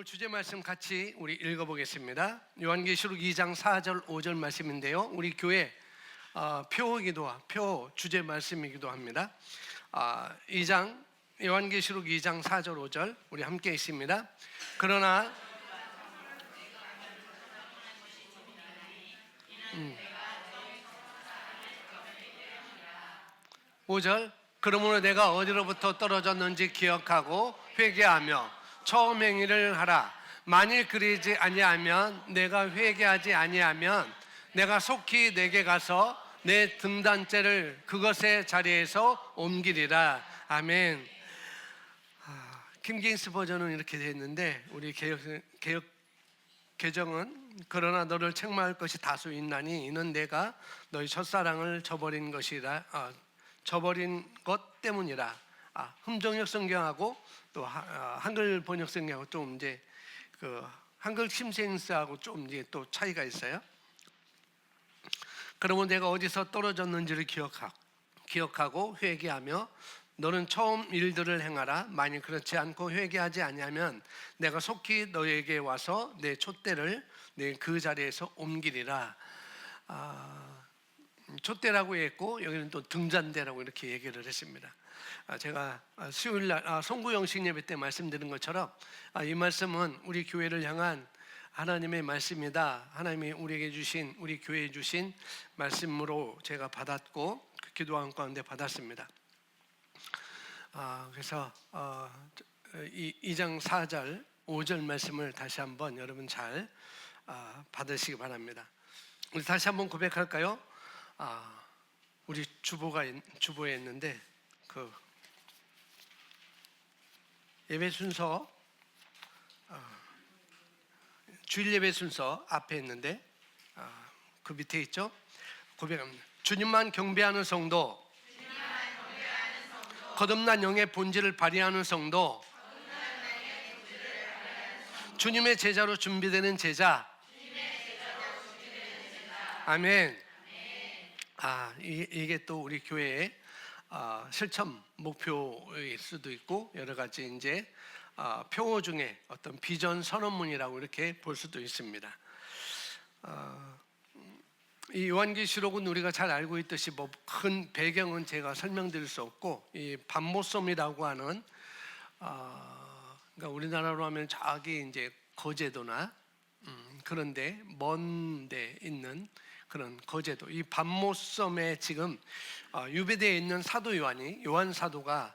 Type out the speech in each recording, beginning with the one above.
오늘 주제 말씀 같이 우리 읽어보겠습니다. 요한계시록 2장 4절 5절 말씀인데요, 우리 교회 표 주제 말씀이기도 합니다. 2장 요한계시록 2장 4절 5절 우리 함께 있습니다. 그러나 5절, 그러므로 내가 어디로부터 떨어졌는지 기억하고 회개하며 처음 행위를 하라. 만일 그러지 아니하면, 내가 회개하지 아니하면 내가 속히 내게 가서 내 등단죄를 그것의 자리에서 옮기리라. 아멘. 킹제임스 버전은 이렇게 되어 있는데, 우리 개역 개정은 그러나 너를 책망할 것이 다수 있나니 이는 내가 너희 첫사랑을 저버린 것 때문이라. 흠정역 성경하고 또 한글 번역 성경하고 좀 이제 한글 심센스하고 좀 이제 또 차이가 있어요. 그러면 내가 어디서 떨어졌는지를 기억하고 회개하며 너는 처음 일들을 행하라. 만일 그렇지 않고 회개하지 아니하면 내가 속히 너에게 와서 내 촛대를 내 그 자리에서 옮기리라. 촛대라고 했고 여기는 또 등잔대라고 이렇게 얘기를 했습니다. 제가 수요일날 송구영식 예배 때 말씀드린 것처럼 이 말씀은 우리 교회를 향한 하나님의 말씀이다. 하나님이 우리에게 주신, 우리 교회에 주신 말씀으로 제가 받았고 그 기도한 가운데 받았습니다. 그래서 2장 4절 5절 말씀을 다시 한번 여러분 잘 받으시기 바랍니다. 우리 다시 한번 고백할까요? 우리 주보에 있는데 예배 순서, 주일 예배 순서 앞에 있는데 그 밑에 있죠? 고백합니다. 주님만 경배하는 성도, 거듭난 영의 본질을 발휘하는 성도, 주님의 제자로 준비되는 제자. 아멘. 이게 또 우리 교회의 실천 목표일 수도 있고 여러 가지 이제 표어 중에 어떤 비전 선언문이라고 이렇게 볼 수도 있습니다. 이 요한계시록은 우리가 잘 알고 있듯이 큰 배경은 제가 설명드릴 수 없고, 이 반모섬이라고 하는 그러니까 우리나라로 하면 저기 이제 거제도나 그런데 먼데 있는 그런 거제도, 이 반모섬에 지금 유배되어 있는 사도 요한 사도가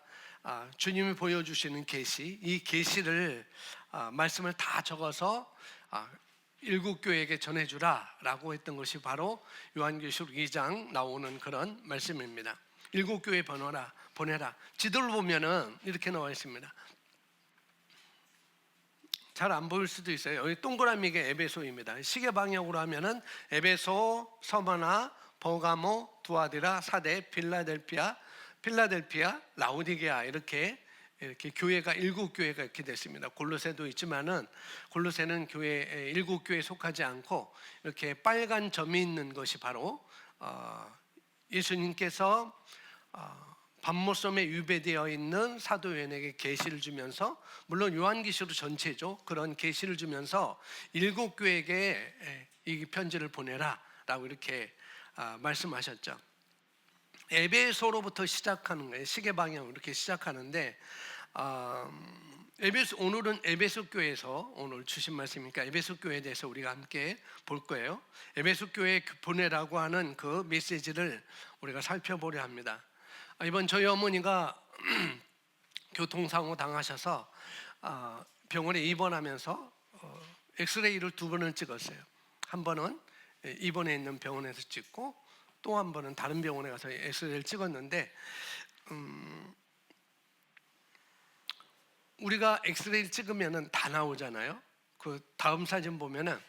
주님이 보여주시는 계시, 이 계시를 말씀을 다 적어서 일곱 교회에게 전해주라 라고 했던 것이 바로 요한계시록 2장 나오는 그런 말씀입니다. 일곱 교회 보내라. 지도를 보면은 이렇게 나와 있습니다. 잘 안 보일 수도 있어요. 여기 동그라미가 에베소입니다. 시계 방향으로 하면은 에베소, 서머나, 버가모, 두아디라, 사데, 필라델피아, 라오디게아 이렇게 교회가 일곱 교회가 이렇게 됐습니다. 골로새도 있지만은 골로새는 교회 일곱 교회에 속하지 않고 이렇게 빨간 점이 있는 것이 바로 예수님께서 반모섬에 유배되어 있는 사도 요한에게 계시를 주면서, 물론 요한계시록 전체죠, 그런 계시를 주면서 일곱 교회에게 이 편지를 보내라라고 이렇게 말씀하셨죠. 에베소로부터 시작하는 거예요. 시계 방향으로 이렇게 시작하는데 오늘은 에베소 교회에서 오늘 주신 말씀이니까 에베소 교회에 대해서 우리가 함께 볼 거예요. 에베소 교회에 보내라고 하는 그 메시지를 우리가 살펴보려 합니다. 이번 저희 어머니가 교통사고 당하셔서 병원에 입원하면서 엑스레이를 2번을 찍었어요. 한 번은 입원해 있는 병원에서 찍고 또 한 번은 다른 병원에 가서 엑스레이를 찍었는데 우리가 엑스레이를 찍으면은 다 나오잖아요. 그 다음 사진 보면은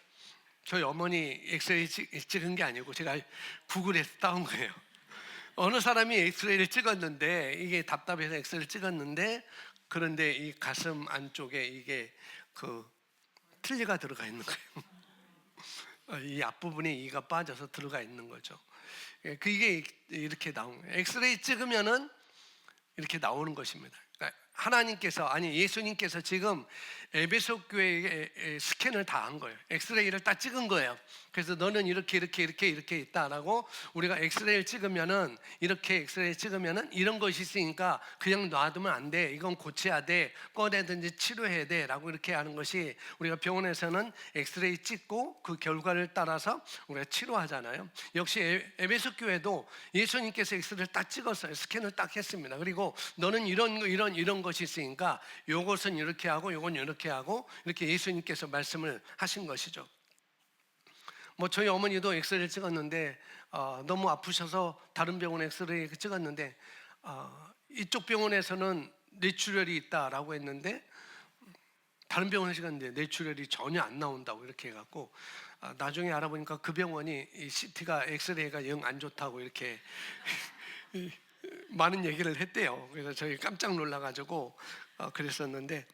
저희 어머니 엑스레이 찍은 게 아니고 제가 구글에서 따온 거예요. 어느 사람이 엑스레이를 찍었는데 이게 답답해서 엑스레이를 찍었는데, 그런데 이 가슴 안쪽에 이게 틀니가 들어가 있는 거예요. 이 앞부분에 이가 빠져서 들어가 있는 거죠. 그게 이렇게 나온 거예요. 엑스레이 찍으면은 이렇게 나오는 것입니다. 그러니까 하나님께서, 아니 예수님께서 지금 에베소 교회에 스캔을 다 한 거예요. 엑스레이를 딱 찍은 거예요. 그래서 너는 이렇게 있다라고, 우리가 엑스레이를 찍으면은, 이렇게 엑스레이 찍으면은 이런 것이 있으니까 그냥 놔두면 안 돼, 이건 고쳐야 돼, 꺼내든지 치료해야 돼 라고 이렇게 하는 것이, 우리가 병원에서는 엑스레이 찍고 그 결과를 따라서 우리가 치료하잖아요. 역시 에베소 교회도 예수님께서 엑스레이를 딱 찍었어요. 스캔을 딱 했습니다. 그리고 너는 이런 것이 있으니까 요것은 이렇게 하고 요건 이렇게 하고, 이렇게 예수님께서 말씀을 하신 것이죠. 뭐 저희 어머니도 엑스레이를 찍었는데 너무 아프셔서 다른 병원 엑스레이 찍었는데 이쪽 병원에서는 뇌출혈이 있다라고 했는데 다른 병원에 찍었는데 뇌출혈이 전혀 안 나온다고 이렇게 해갖고, 나중에 알아보니까 그 병원이 이 CT가 엑스레이가 영 안 좋다고 이렇게 많은 얘기를 했대요. 그래서 저희 깜짝 놀라가지고 그랬었는데,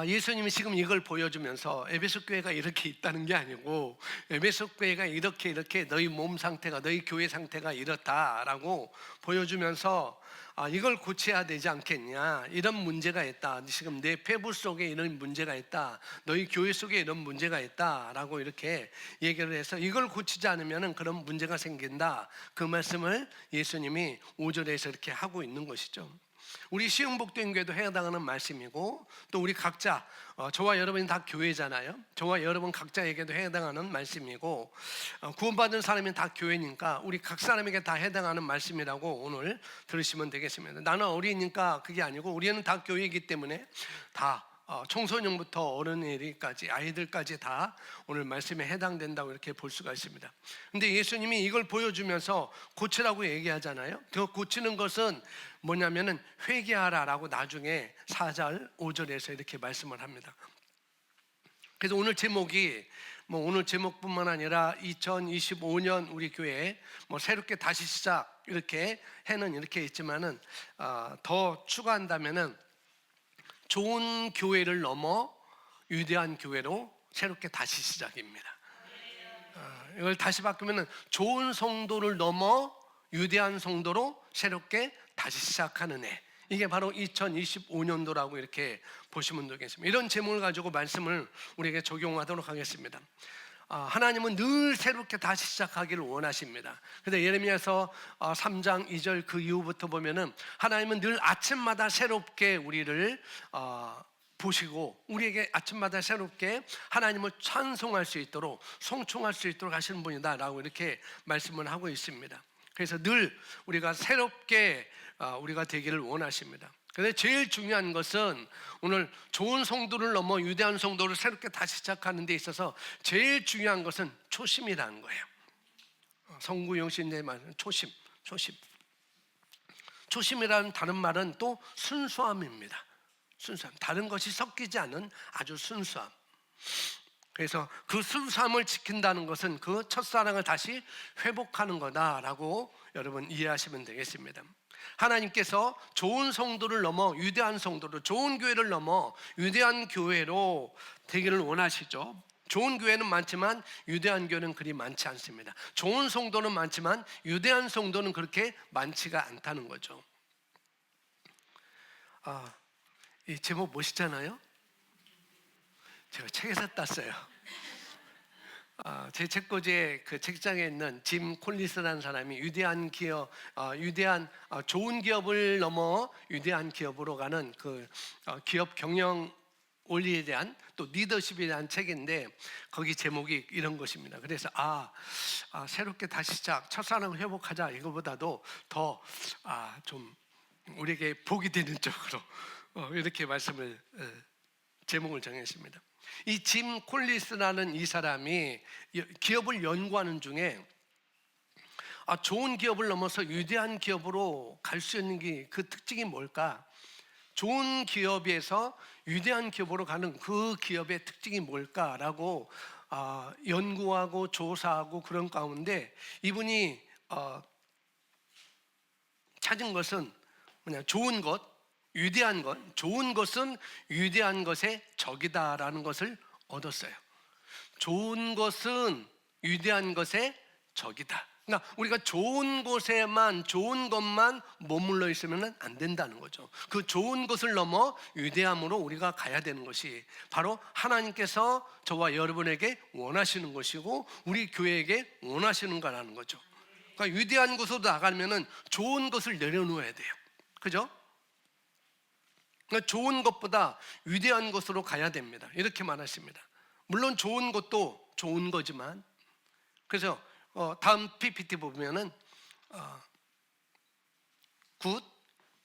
예수님이 지금 이걸 보여주면서 에베소 교회가 이렇게 있다는 게 아니고, 에베소 교회가 이렇게 너희 몸 상태가, 너희 교회 상태가 이렇다라고 보여주면서 이걸 고쳐야 되지 않겠냐, 이런 문제가 있다, 지금 내 폐부 속에 이런 문제가 있다, 너희 교회 속에 이런 문제가 있다라고 이렇게 얘기를 해서, 이걸 고치지 않으면 그런 문제가 생긴다, 그 말씀을 예수님이 5절에서 이렇게 하고 있는 것이죠. 우리 시흥복된교회도 해당하는 말씀이고, 또 우리 각자, 저와 여러분이 다 교회잖아요. 저와 여러분 각자에게도 해당하는 말씀이고, 구원받은 사람이 다 교회니까 우리 각 사람에게 다 해당하는 말씀이라고 오늘 들으시면 되겠습니다. 나는 어리니까 그게 아니고, 우리는 다 교회이기 때문에 다 청소년부터 어른이까지, 아이들까지 다 오늘 말씀에 해당된다고 이렇게 볼 수가 있습니다. 근데 예수님이 이걸 보여주면서 고치라고 얘기하잖아요. 그 고치는 것은 뭐냐면은 회개하라라고 나중에 4절 5절에서 이렇게 말씀을 합니다. 그래서 오늘 제목이, 오늘 제목뿐만 아니라 2025년 우리 교회 새롭게 다시 시작, 이렇게 해는 이렇게 있지만은 더 추가한다면은 좋은 교회를 넘어 위대한 교회로 새롭게 다시 시작입니다. 이걸 다시 바꾸면은 좋은 성도를 넘어 위대한 성도로 새롭게 다시 시작하는 해, 이게 바로 2025년도라고 이렇게 보시면 되겠습니다. 이런 제목을 가지고 말씀을 우리에게 적용하도록 하겠습니다. 하나님은 늘 새롭게 다시 시작하기를 원하십니다. 그런데 예레미야서 3장 2절 그 이후부터 보면은 하나님은 늘 아침마다 새롭게 우리를 보시고, 우리에게 아침마다 새롭게 하나님을 찬송할 수 있도록, 송축할 수 있도록 하시는 분이다라고 이렇게 말씀을 하고 있습니다. 그래서 늘 우리가 새롭게 우리가 되기를 원하십니다. 그런데 제일 중요한 것은, 오늘 좋은 성도를 넘어 위대한 성도를 새롭게 다시 시작하는 데 있어서 제일 중요한 것은 초심이라는 거예요. 성구용 씨의 말은 초심. 초심이라는 다른 말은 또 순수함입니다. 순수함, 다른 것이 섞이지 않은 아주 순수함. 그래서 그 순수함을 지킨다는 것은 그 첫사랑을 다시 회복하는 거다라고 여러분 이해하시면 되겠습니다. 하나님께서 좋은 성도를 넘어 위대한 성도로, 좋은 교회를 넘어 위대한 교회로 되기를 원하시죠. 좋은 교회는 많지만 위대한 교회는 그리 많지 않습니다. 좋은 성도는 많지만 위대한 성도는 그렇게 많지가 않다는 거죠. 이 제목 멋있잖아요. 제가 책에서 땄어요. 제 책꽂이에 그 책장에 있는 짐 콜리스라는 사람이 위대한 기업, 좋은 기업을 넘어 위대한 기업으로 가는 그 기업 경영 원리에 대한, 또 리더십에 대한 책인데, 거기 제목이 이런 것입니다. 그래서 새롭게 다시 시작, 첫사랑을 회복하자, 이거보다도 더 좀 우리에게 복이 되는 쪽으로 이렇게 말씀을, 제목을 정했습니다. 이 짐 콜리스라는 이 사람이 기업을 연구하는 중에 좋은 기업을 넘어서 위대한 기업으로 갈 수 있는 게 그 특징이 뭘까? 좋은 기업에서 위대한 기업으로 가는 그 기업의 특징이 뭘까라고 연구하고 조사하고 그런 가운데, 이분이 찾은 것은 그냥 좋은 것, 위대한 것, 좋은 것은 위대한 것의 적이다라는 것을 얻었어요. 좋은 것은 위대한 것의 적이다. 그러니까 우리가 좋은 곳에만, 좋은 것만 머물러 있으면 안 된다는 거죠. 그 좋은 것을 넘어 위대함으로 우리가 가야 되는 것이 바로 하나님께서 저와 여러분에게 원하시는 것이고 우리 교회에게 원하시는 거라는 거죠. 그러니까 위대한 곳으로 나가면은 좋은 것을 내려놓아야 돼요. 그죠? 그러니까 좋은 것보다 위대한 것으로 가야 됩니다. 이렇게 말하십니다. 물론 좋은 것도 좋은 거지만, 그래서 다음 PPT 보면은 good,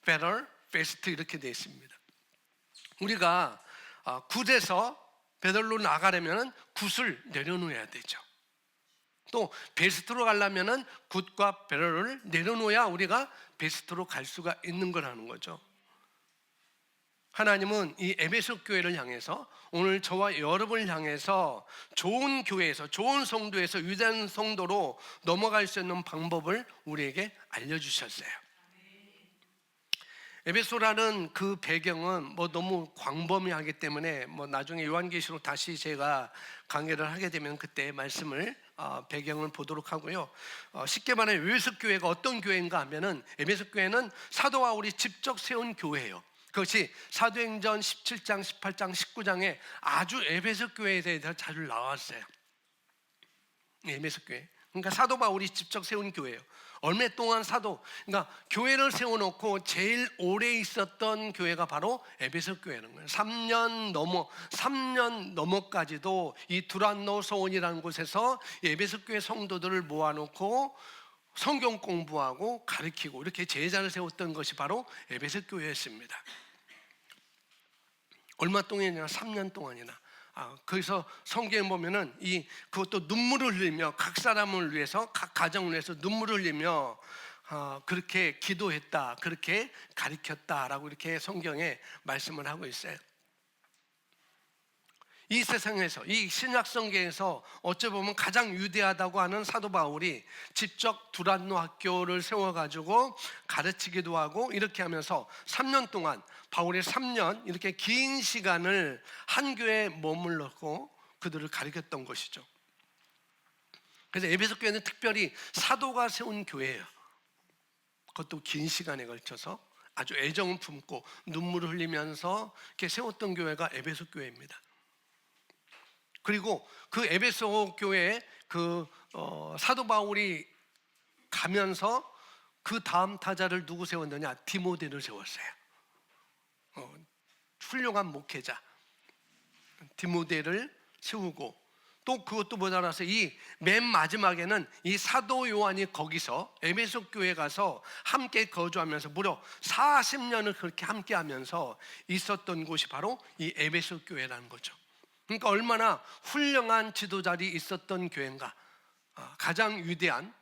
better, best 이렇게 되어 있습니다. 우리가 good에서 better로 나가려면은 good을 내려놓아야 되죠. 또 베스트로 가려면은 good과 better를 내려놓아야 우리가 베스트로 갈 수가 있는 거라는 거죠. 하나님은 이 에베소 교회를 향해서, 오늘 저와 여러분을 향해서 좋은 교회에서, 좋은 성도에서 위대한 성도로 넘어갈 수 있는 방법을 우리에게 알려주셨어요. 에베소라는 그 배경은 너무 광범위하기 때문에 나중에 요한계시록 다시 제가 강의를 하게 되면 그때 말씀을 배경을 보도록 하고요. 쉽게 말해 에베소 교회가 어떤 교회인가 하면은, 에베소 교회는 사도 바울이 직접 세운 교회예요. 그것이 사도행전 17장, 18장, 19장에 아주 에베소 교회에 대해서 자주 나왔어요. 에베소 교회. 그러니까 사도 바울이 직접 세운 교회예요. 얼마 동안 그러니까 교회를 세워놓고 제일 오래 있었던 교회가 바로 에베소 교회라는 거예요. 3년 넘어까지도 이 두란노 소원이라는 곳에서 에베소 교회 성도들을 모아놓고 성경 공부하고 가르치고 이렇게 제자를 세웠던 것이 바로 에베소 교회였습니다. 얼마 동안이나 3년 동안이나. 거기서 성경에 보면은 그것도 눈물을 흘리며, 각 사람을 위해서, 각 가정을 위해서 눈물을 흘리며 그렇게 기도했다, 그렇게 가르쳤다라고 이렇게 성경에 말씀을 하고 있어요. 이 세상에서, 이 신약 성경에서 어찌 보면 가장 위대하다고 하는 사도 바울이 직접 두란노 학교를 세워가지고 가르치기도 하고 이렇게 하면서 3년 동안, 바울의 3년 이렇게 긴 시간을 한 교회에 머물렀고 그들을 가르쳤던 것이죠. 그래서 에베소 교회는 특별히 사도가 세운 교회예요. 그것도 긴 시간에 걸쳐서 아주 애정을 품고 눈물을 흘리면서 이렇게 세웠던 교회가 에베소 교회입니다. 그리고 그 에베소 교회에 사도 바울이 가면서 그 다음 타자를 누구 세웠느냐? 디모데를 세웠어요. 훌륭한 목회자 디모데를 세우고, 또 그것도 모자라서 이 맨 마지막에는 이 사도 요한이 거기서 에베소 교회 가서 함께 거주하면서 무려 40년을 그렇게 함께 하면서 있었던 곳이 바로 이 에베소 교회라는 거죠. 그러니까 얼마나 훌륭한 지도자들이 있었던 교회인가. 가장 위대한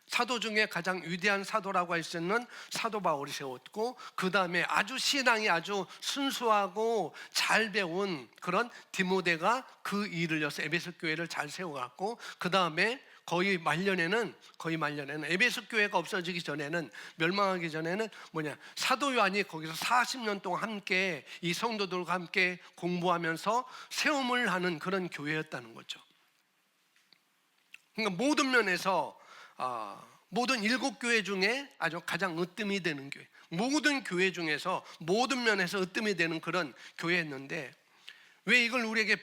사도 중에 가장 위대한 사도라고 할 수 있는 사도 바울이 세웠고, 그 다음에 신앙이 아주 순수하고 잘 배운 그런 디모데가 그 일을 이어서 에베소 교회를 잘 세워갔고, 그 다음에 거의 말년에는 에베소 교회가 없어지기 전에는, 멸망하기 전에는 사도 요한이 거기서 40년 동안 함께 이 성도들과 함께 공부하면서 세움을 하는 그런 교회였다는 거죠. 그러니까 모든 면에서 모든 7교회 중에 아주 가장 으뜸이 되는 교회, 모든 교회 중에서 모든 면에서 으뜸이 되는 그런 교회였는데, 왜 이걸 우리에게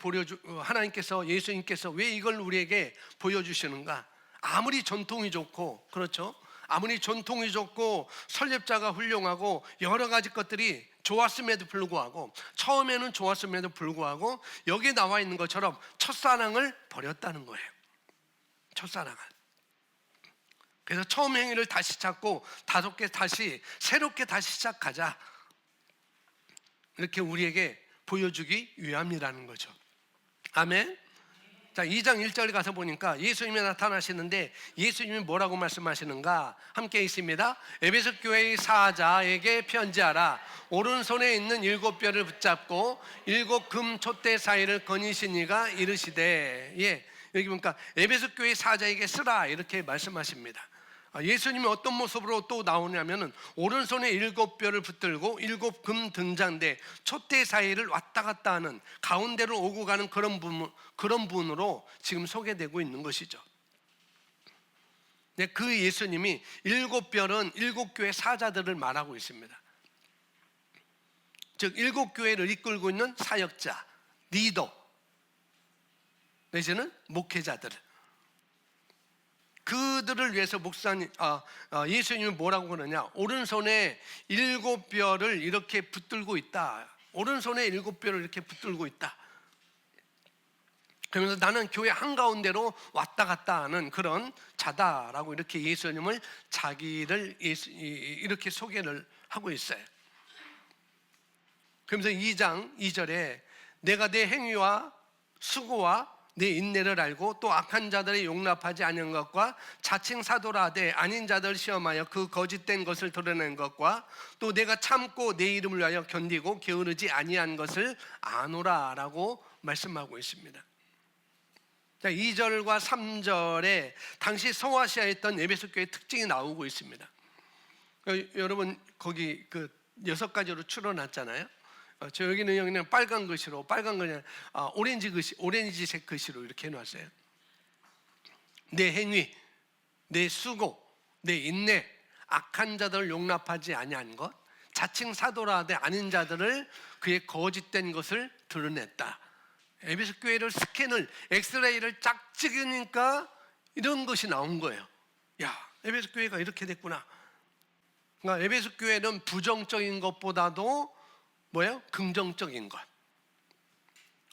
하나님께서, 예수님께서 왜 이걸 우리에게 보여주시는가? 아무리 전통이 좋고, 그렇죠? 아무리 전통이 좋고 설립자가 훌륭하고 여러 가지 것들이 좋았음에도 불구하고, 처음에는 좋았음에도 불구하고 여기에 나와 있는 것처럼 첫사랑을 버렸다는 거예요. 첫사랑을. 그래서 처음 행위를 다시 찾고 새롭게 다시 시작하자, 이렇게 우리에게 보여주기 위함이라는 거죠. 아멘. 자, 2장 1절 가서 보니까 예수님이 나타나시는데, 예수님이 뭐라고 말씀하시는가? 함께 있습니다. 에베소 교회의 사자에게 편지하라. 오른손에 있는 7뼈를 붙잡고 7 금 촛대 사이를 거니신 이가 이르시되, 여기 보니까 에베소 교회의 사자에게 쓰라 이렇게 말씀하십니다. 예수님이 어떤 모습으로 또 나오냐면은, 오른손에 7뼈를 붙들고 7 금 등잔대 촛대 사이를 왔다 갔다 하는, 가운데로 오고 가는 그런 분으로 지금 소개되고 있는 것이죠. 네, 그 예수님이 일곱 별은 일곱 교회 사자들을 말하고 있습니다. 즉 일곱 교회를 이끌고 있는 사역자, 리더 내지는 목회자들, 그들을 위해서 예수님이 뭐라고 그러냐? 오른손에 일곱 별을 이렇게 붙들고 있다. 오른손에 일곱 별을 이렇게 붙들고 있다. 그러면서 나는 교회 한가운데로 왔다 갔다 하는 그런 자다라고 이렇게 예수님을 자기를 이렇게 소개를 하고 있어요. 그러면서 2장 2절에 내가 내 행위와 수고와 내 인내를 알고 또 악한 자들의 용납하지 않은 것과 자칭 사도라되 아닌 자들 시험하여 그 거짓된 것을 드러낸 것과 또 내가 참고 내 이름을 위하여 견디고 게으르지 아니한 것을 아노라라고 말씀하고 있습니다. 2절과 3절에 당시 서아시아에 있던 에베소 교회의 특징이 나오고 있습니다. 여러분 거기 그 6가지로 추려놨잖아요. 여기는 빨간 글씨로, 빨간 거냐, 오렌지색 글씨로 이렇게 해놨어요. 내 행위, 내 수고, 내 인내, 악한 자들을 용납하지 아니한 것, 자칭 사도라 되 아닌 자들을 그의 거짓된 것을 드러냈다. 에베소 교회를 스캔을, 엑스레이를 쫙 찍으니까 이런 것이 나온 거예요. 야, 에베소 교회가 이렇게 됐구나. 그러니까 에베소 교회는 부정적인 것보다도 뭐예요? 긍정적인 것.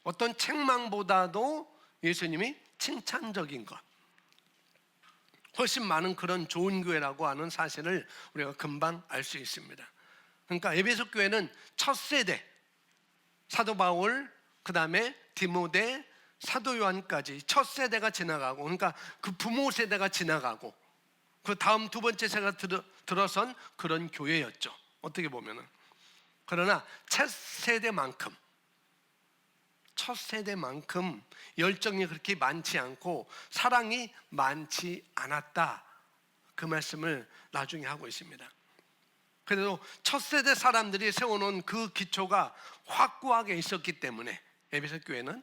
어떤 책망보다도 예수님이 칭찬적인 것. 훨씬 많은 그런 좋은 교회라고 하는 사실을 우리가 금방 알 수 있습니다. 그러니까 에베소 교회는 첫 세대, 사도 바울, 그 다음에 디모데, 사도 요한까지 첫 세대가 지나가고, 그러니까 그 부모 세대가 지나가고, 그 다음 두 번째 세대가 들어선 그런 교회였죠. 어떻게 보면은. 그러나 첫 세대만큼 열정이 그렇게 많지 않고 사랑이 많지 않았다. 그 말씀을 나중에 하고 있습니다. 그래도 첫 세대 사람들이 세워놓은 그 기초가 확고하게 있었기 때문에 에베소 교회는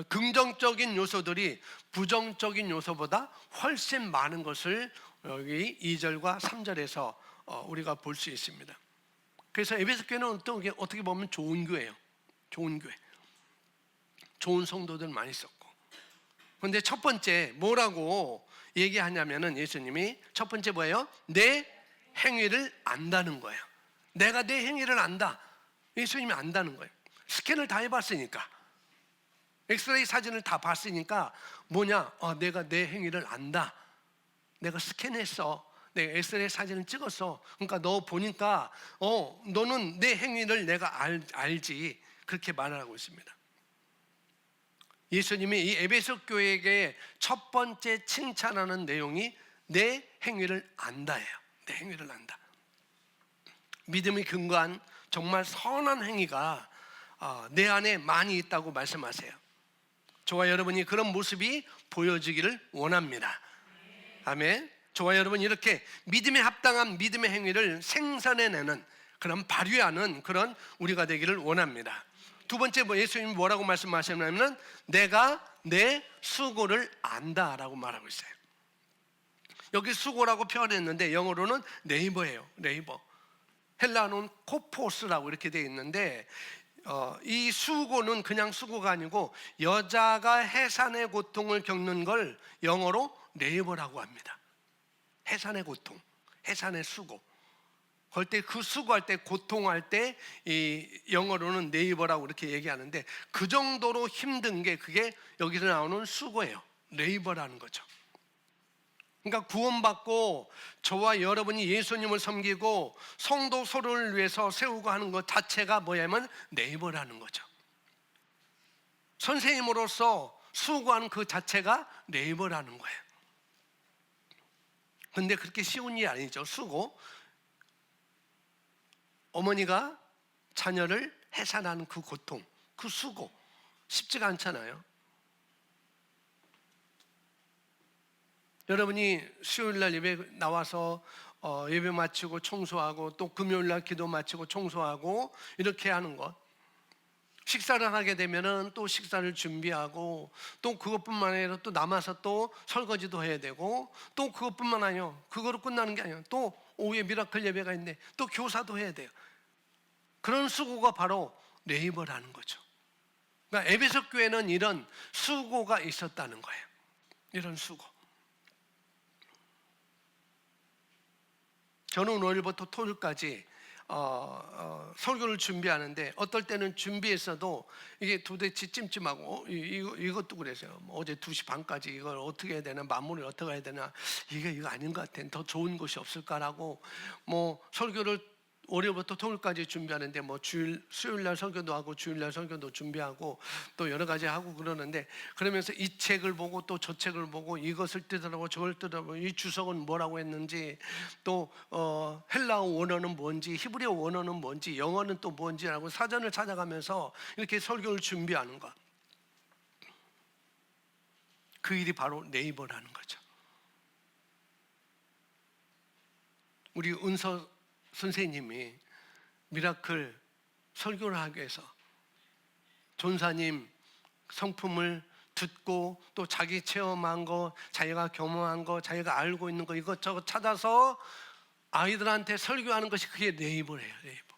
긍정적인 요소들이 부정적인 요소보다 훨씬 많은 것을 여기 2절과 3절에서 우리가 볼 수 있습니다. 그래서 에베소 교회는 어떻게 보면 좋은 교회예요. 좋은 교회. 좋은 성도들 많이 있었고. 그런데 첫 번째 뭐라고 얘기하냐면은 예수님이 첫 번째 뭐예요? 내 행위를 안다는 거예요. 내가 내 행위를 안다. 예수님이 안다는 거예요. 스캔을 다 해봤으니까, 엑스레이 사진을 다 봤으니까 뭐냐? 내가 내 행위를 안다. 내가 스캔했어. 내가 엑스레이 사진을 찍었어. 그러니까 너 보니까 너는 내 행위를 내가 알지. 그렇게 말하고 있습니다. 예수님이 이 에베소 교회에게 첫 번째 칭찬하는 내용이 내 행위를 안다예요. 내 행위를 안다. 믿음이 근거한 정말 선한 행위가 내 안에 많이 있다고 말씀하세요. 저와 여러분이 그런 모습이 보여지기를 원합니다. 아멘. 저와 여러분 이렇게 믿음에 합당한 믿음의 행위를 생산해내는, 그런 발휘하는 그런 우리가 되기를 원합니다. 두 번째 예수님이 뭐라고 말씀하셨냐면 내가 내 수고를 안다라고 말하고 있어요. 여기 수고라고 표현했는데 영어로는 네이버예요. 네이버. 헬라어는 코포스라고 이렇게 되어 있는데 이 수고는 그냥 수고가 아니고 여자가 해산의 고통을 겪는 걸 영어로 네이버라고 합니다. 해산의 고통, 해산의 수고. 그럴 때 그 수고할 때, 고통할 때 이 영어로는 네이버라고 이렇게 얘기하는데 그 정도로 힘든 게 그게 여기서 나오는 수고예요. 네이버라는 거죠. 그러니까 구원받고 저와 여러분이 예수님을 섬기고 성도 서로를 위해서 세우고 하는 것 자체가 뭐냐면 네이버라는 거죠. 선생님으로서 수고하는 그 자체가 네이버라는 거예요. 근데 그렇게 쉬운 일이 아니죠. 수고. 어머니가 자녀를 해산하는 그 고통, 그 수고 쉽지가 않잖아요. 여러분이 수요일날 예배 나와서 예배 마치고 청소하고 또 금요일날 기도 마치고 청소하고 이렇게 하는 것 식사를 하게 되면은 또 식사를 준비하고, 또 그것뿐만 아니라 또 남아서 또 설거지도 해야 되고, 또 그것뿐만 아니요, 그거로 끝나는 게 아니에요. 또 오후에 미라클 예배가 있는데 또 교사도 해야 돼요. 그런 수고가 바로 레이버라는 거죠. 그러니까 에베소 교회는 이런 수고가 있었다는 거예요. 이런 수고. 저는 월요일부터 토요일까지 설교를 준비하는데, 어떨 때는 준비했어도 이게 도대체 찜찜하고 이것도 그래서요. 어제 2시 반까지 이걸 어떻게 해야 되나, 마무리를 어떻게 해야 되나, 이거 아닌 것 같아, 더 좋은 곳이 없을까라고 설교를 월요일부터 토요일까지 준비하는데, 수요일날 설교도 하고 주일날 설교도 준비하고 또 여러 가지 하고 그러는데, 그러면서 이 책을 보고 또 저 책을 보고 이것을 뜯어보고 저걸 뜯어보고, 이 주석은 뭐라고 했는지, 또 헬라어 원어는 뭔지, 히브리어 원어는 뭔지, 영어는 또 뭔지라고 사전을 찾아가면서 이렇게 설교를 준비하는 것, 그 일이 바로 네이버라는 거죠. 우리 은서 선생님이 미라클 설교를 하기 위해서 전사님 성품을 듣고, 또 자기 체험한 거, 자기가 경험한 거, 자기가 알고 있는 거 이것저것 찾아서 아이들한테 설교하는 것이, 그게 네이버예요. 네이버.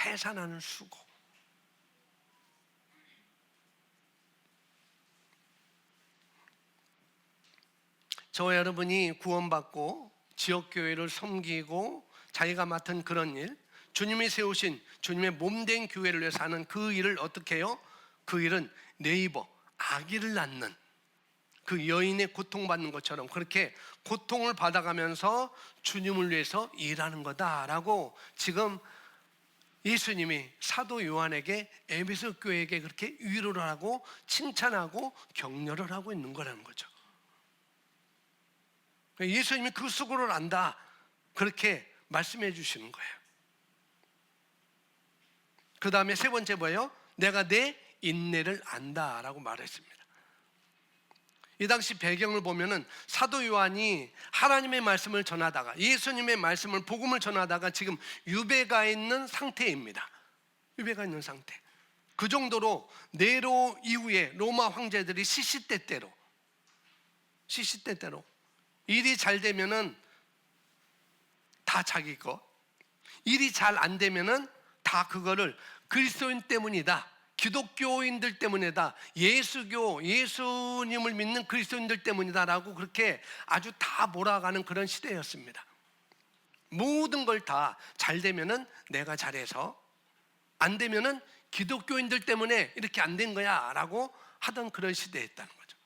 해산하는 수고. 저와 여러분이 구원받고 지역교회를 섬기고 자기가 맡은 그런 일, 주님이 세우신 주님의 몸된 교회를 위해서 하는 그 일을 어떻게 해요? 그 일은 네이버, 아기를 낳는 그 여인의 고통받는 것처럼 그렇게 고통을 받아가면서 주님을 위해서 일하는 거다라고 지금 예수님이 사도 요한에게, 에베소 교회에게 그렇게 위로를 하고 칭찬하고 격려를 하고 있는 거라는 거죠. 예수님이 그 수고를 안다, 그렇게 말씀해 주시는 거예요. 그 다음에 세 번째 뭐예요? 내가 내 인내를 안다라고 말했습니다. 이 당시 배경을 보면은 사도 요한이 하나님의 말씀을 전하다가, 예수님의 말씀을, 복음을 전하다가 지금 유배가 있는 상태입니다. 유배가 있는 상태. 그 정도로 네로 이후에 로마 황제들이 시시때때로 일이 잘 되면은 다 자기 거, 일이 잘 안 되면은 다 그거를 그리스도인 때문이다, 기독교인들 때문이다, 예수님을 믿는 그리스도인들 때문이다라고 그렇게 아주 다 몰아가는 그런 시대였습니다. 모든 걸 다 잘 되면은 내가 잘해서, 안 되면은 기독교인들 때문에 이렇게 안 된 거야 라고 하던 그런 시대였다는 거죠.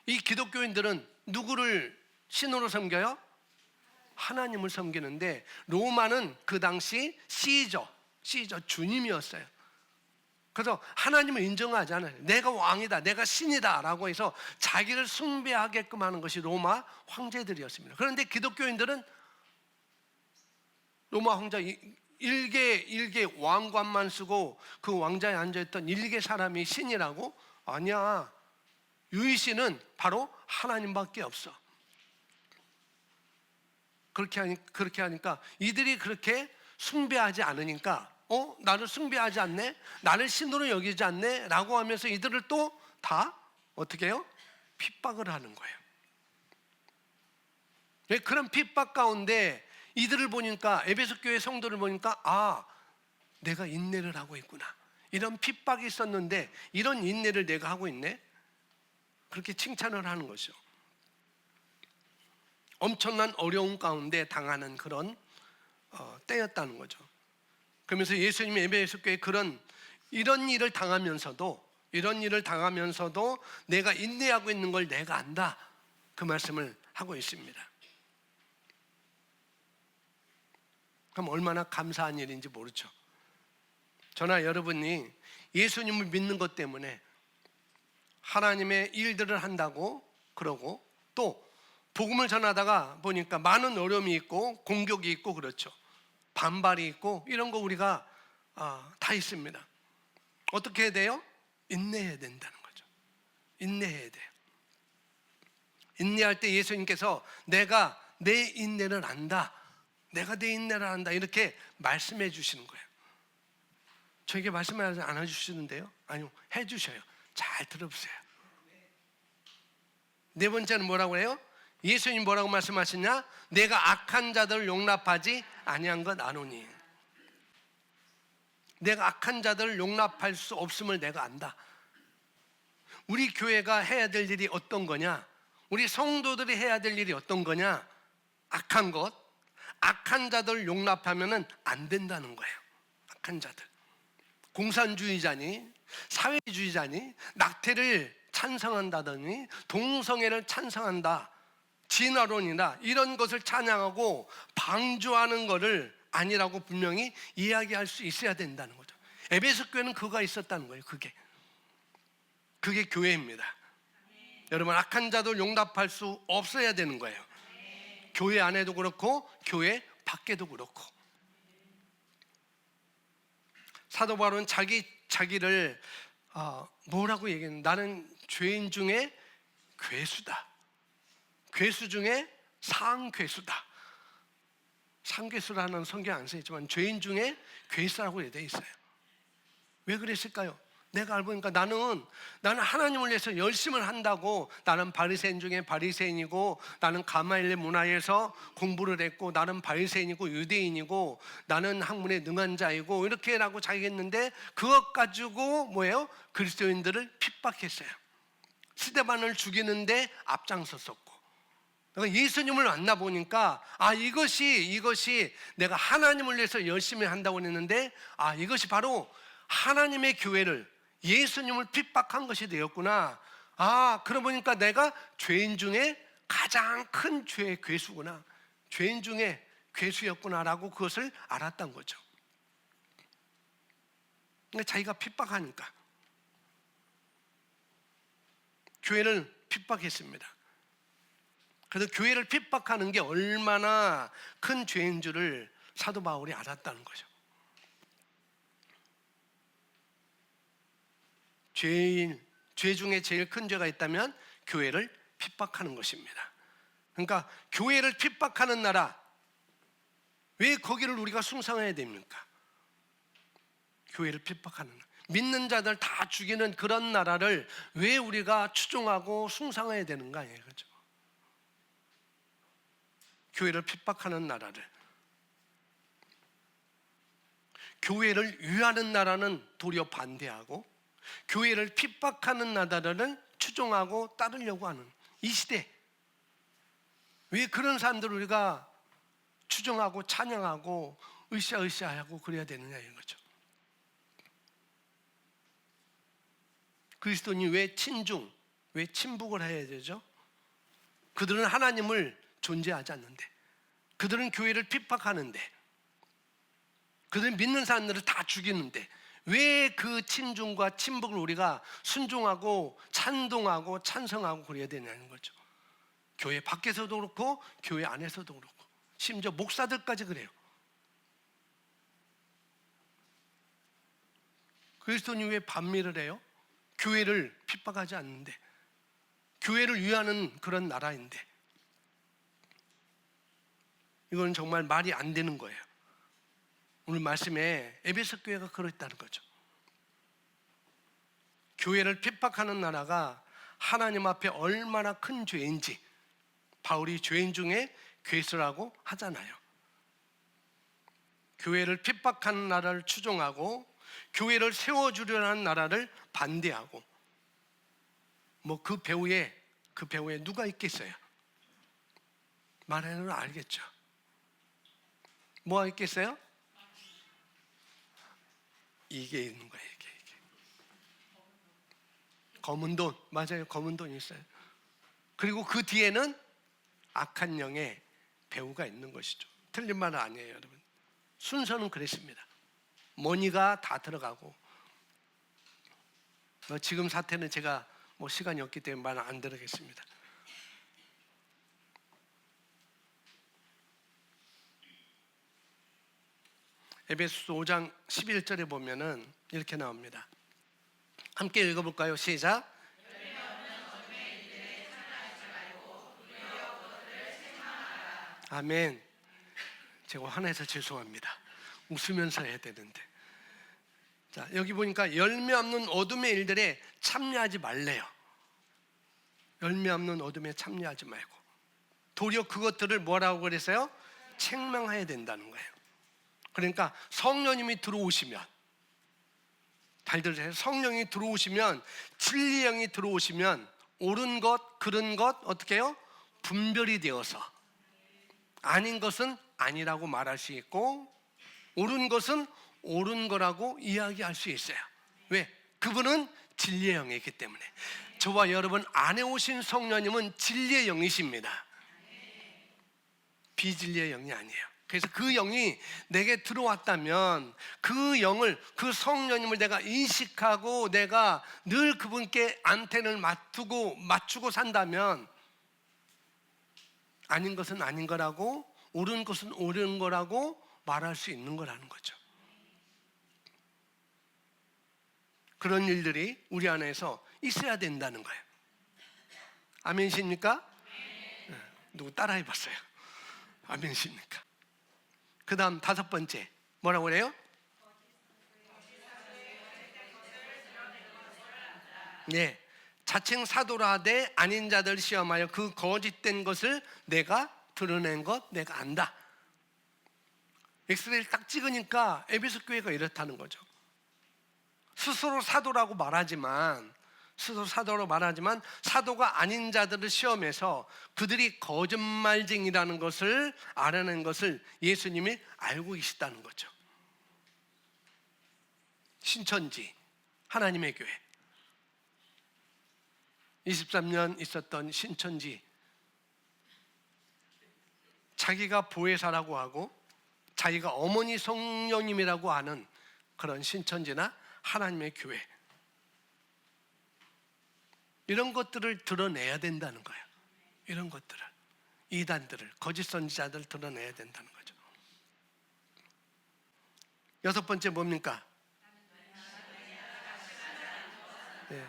이 기독교인들은 누구를 신으로 섬겨요? 하나님을 섬기는데, 로마는 그 당시 시저 주님이었어요. 그래서 하나님을 인정하지 않아요. 내가 왕이다, 내가 신이다 라고 해서 자기를 숭배하게끔 하는 것이 로마 황제들이었습니다. 그런데 기독교인들은 로마 황자 일개 왕관만 쓰고 그 왕자에 앉아있던 일개 사람이 신이라고? 아니야, 유일신은 바로 하나님밖에 없어. 그렇게 하니까 이들이 그렇게 숭배하지 않으니까, 나를 숭배하지 않네, 나를 신으로 여기지 않네 라고 하면서 이들을 또 다 어떻게 해요? 핍박을 하는 거예요. 그런 핍박 가운데 이들을 보니까, 에베소 교회 성도를 보니까, 내가 인내를 하고 있구나, 이런 핍박이 있었는데 이런 인내를 내가 하고 있네, 그렇게 칭찬을 하는 것이죠. 엄청난 어려움 가운데 당하는 그런 때였다는 거죠. 그러면서 예수님이 에베소 교회에 이런 일을 당하면서도 내가 인내하고 있는 걸 내가 안다, 그 말씀을 하고 있습니다. 그럼 얼마나 감사한 일인지 모르죠. 저나 여러분이 예수님을 믿는 것 때문에 하나님의 일들을 한다고 그러고, 또 복음을 전하다가 보니까 많은 어려움이 있고 공격이 있고 그렇죠. 반발이 있고 이런 거 우리가 다 있습니다. 어떻게 해야 돼요? 인내해야 된다는 거죠. 인내해야 돼요. 인내할 때 예수님께서 내가 내 인내를 안다, 이렇게 말씀해 주시는 거예요. 저에게 말씀을 안 해주시는데요? 아니요, 해주셔요. 잘 들어보세요. 네 번째는 뭐라고 해요? 예수님 뭐라고 말씀하시냐? 내가 악한 자들을 용납하지 아니한 것 아노니. 내가 악한 자들을 용납할 수 없음을 내가 안다. 우리 교회가 해야 될 일이 어떤 거냐? 우리 성도들이 해야 될 일이 어떤 거냐? 악한 것, 악한 자들을 용납하면 안 된다는 거예요. 악한 자들, 공산주의자니 사회주의자니 낙태를 찬성한다더니 동성애를 찬성한다, 진화론이다, 이런 것을 찬양하고 방조하는 것을 아니라고 분명히 이야기할 수 있어야 된다는 거죠. 에베소 교회는 그거가 있었다는 거예요. 그게 교회입니다. 여러분, 악한 자도 용납할 수 없어야 되는 거예요. 교회 안에도 그렇고 교회 밖에도 그렇고. 사도 바울은 자기를 뭐라고 얘기했는? 나는 죄인 중에 괴수다. 괴수 중에 상괴수다. 상괴수라는 성경 안 써있지만 죄인 중에 괴수라고 되어 있어요. 왜 그랬을까요? 내가 알고 보니까 나는 하나님을 위해서 열심을 한다고, 나는 바리새인 중에 바리새인이고, 나는 가마일의 문화에서 공부를 했고, 나는 바리새인이고 유대인이고, 나는 학문에 능한 자이고, 이렇게라고 자기가 했는데 그것 가지고 뭐예요? 그리스도인들을 핍박했어요. 스데반을 죽이는데 앞장섰었고. 그러니까 예수님을 만나보니까 이것이 내가 하나님을 위해서 열심히 한다고 했는데 이것이 바로 하나님의 교회를, 예수님을 핍박한 것이 되었구나. 그러고 보니까 내가 죄인 중에 가장 큰 죄의 괴수구나. 죄인 중에 괴수였구나라고 그것을 알았던 거죠. 그러니까 자기가 핍박하니까 교회를 핍박했습니다. 그래서 교회를 핍박하는 게 얼마나 큰 죄인 줄을 사도 바울이 알았다는 거죠. 죄 중에 제일 큰 죄가 있다면 교회를 핍박하는 것입니다. 그러니까 교회를 핍박하는 나라, 왜 거기를 우리가 숭상해야 됩니까? 교회를 핍박하는 나라, 믿는 자들 다 죽이는 그런 나라를 왜 우리가 추종하고 숭상해야 되는가, 그렇죠? 교회를 핍박하는 나라를, 교회를 위하는 나라는 도리어 반대하고, 교회를 핍박하는 나라를 추종하고 따르려고 하는 이 시대, 왜 그런 사람들을 우리가 추종하고 찬양하고 으쌰으쌰하고 그래야 되느냐, 이런 거죠. 그리스도인이 왜 친북을 해야 되죠? 그들은 하나님을 존재하지 않는데, 그들은 교회를 핍박하는데, 그들은 믿는 사람들을 다 죽이는데 왜 그 친중과 친북을 우리가 순종하고 찬동하고 찬성하고 그래야 되냐는 거죠. 교회 밖에서도 그렇고 교회 안에서도 그렇고 심지어 목사들까지 그래요. 그리스도인이 왜 반미를 해요? 교회를 핍박하지 않는데, 교회를 위하는 그런 나라인데. 이건 정말 말이 안 되는 거예요. 오늘 말씀에 에베소 교회가 그랬다는 거죠. 교회를 핍박하는 나라가 하나님 앞에 얼마나 큰 죄인지 바울이 죄인 중에 괴수라고 하잖아요. 교회를 핍박하는 나라를 추종하고 교회를 세워주려는 하는 나라를 반대하고, 그 배후에 누가 있겠어요? 말하는 건 알겠죠. 뭐가 있겠어요? 이게 있는 거예요. 이게. 검은 돈, 맞아요. 검은 돈이 있어요. 그리고 그 뒤에는 악한 영의 배후가 있는 것이죠. 틀린 말은 아니에요, 여러분. 순서는 그랬습니다. 머니가 다 들어가고, 지금 사태는 제가 시간이 없기 때문에 말 안 들으겠습니다. 에베소서 5장 11절에 보면은 이렇게 나옵니다. 함께 읽어볼까요? 시작. 아멘. 제가 화내서 죄송합니다. 웃으면서 해야 되는데. 자, 여기 보니까 열매 없는 어둠의 일들에 참여하지 말래요. 열매 없는 어둠에 참여하지 말고 도리어 그것들을 뭐라고 그랬어요? 책망해야 된다는 거예요. 그러니까 성령님이 들어오시면, 잘 들으세요. 성령이 들어오시면, 진리의 영이 들어오시면 옳은 것, 그른 것 어떻게 해요? 분별이 되어서 아닌 것은 아니라고 말할 수 있고 옳은 것은 옳은 거라고 이야기할 수 있어요. 왜? 그분은 진리의 영이기 때문에. 저와 여러분 안에 오신 성령님은 진리의 영이십니다. 비진리의 영이 아니에요. 그래서 그 영이 내게 들어왔다면 그 영을, 그 성령님을 내가 인식하고 내가 늘 그분께 안테나를 맞추고 산다면 아닌 것은 아닌 거라고, 옳은 것은 옳은 거라고 말할 수 있는 거라는 거죠. 그런 일들이 우리 안에서 있어야 된다는 거예요. 아멘이십니까? 네. 누구 따라해 봤어요? 아멘이십니까? 그 다음 5번째 뭐라고 그래요? 네, 자칭 사도라 하되 아닌 자들 시험하여 그 거짓된 것을 내가 드러낸 것 내가 안다. 엑스레이를 딱 찍으니까 에베소 교회가 이렇다는 거죠. 스스로 사도라고 말하지만 사도가 아닌 자들을 시험해서 그들이 거짓말쟁이라는 것을 알아낸 것을 예수님이 알고 계시다는 거죠. 신천지 하나님의 교회 23년 있었던 신천지, 자기가 보혜사라고 하고 자기가 어머니 성령님이라고 하는 그런 신천지나 하나님의 교회, 이런 것들을 드러내야 된다는 거예요. 이런 것들을, 이단들을, 거짓 선지자들을 드러내야 된다는 거죠. 6번째 뭡니까? 네.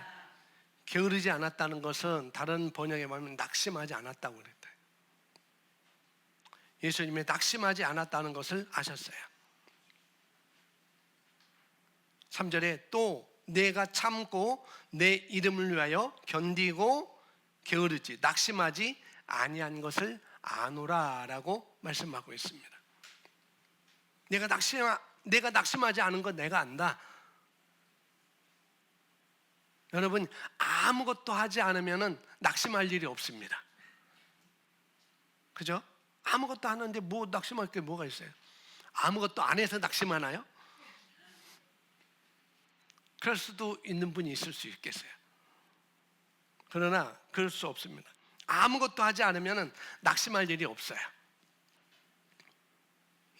게으르지 않았다는 것은 다른 번역에 보면 낙심하지 않았다고 그랬다. 예수님이 낙심하지 않았다는 것을 아셨어요. 3절에 또 내가 참고 내 이름을 위하여 견디고 게으르지 낙심하지 아니한 것을 아노라라고 말씀하고 있습니다. 내가 낙심하지 않은 것 내가 안다. 여러분 아무것도 하지 않으면 낙심할 일이 없습니다. 그죠? 아무것도 하는데 뭐 낙심할 게 뭐가 있어요? 아무것도 안 해서 낙심하나요? 그럴 수도 있는 분이 있을 수 있겠어요. 그러나 그럴 수 없습니다. 아무것도 하지 않으면 낙심할 일이 없어요.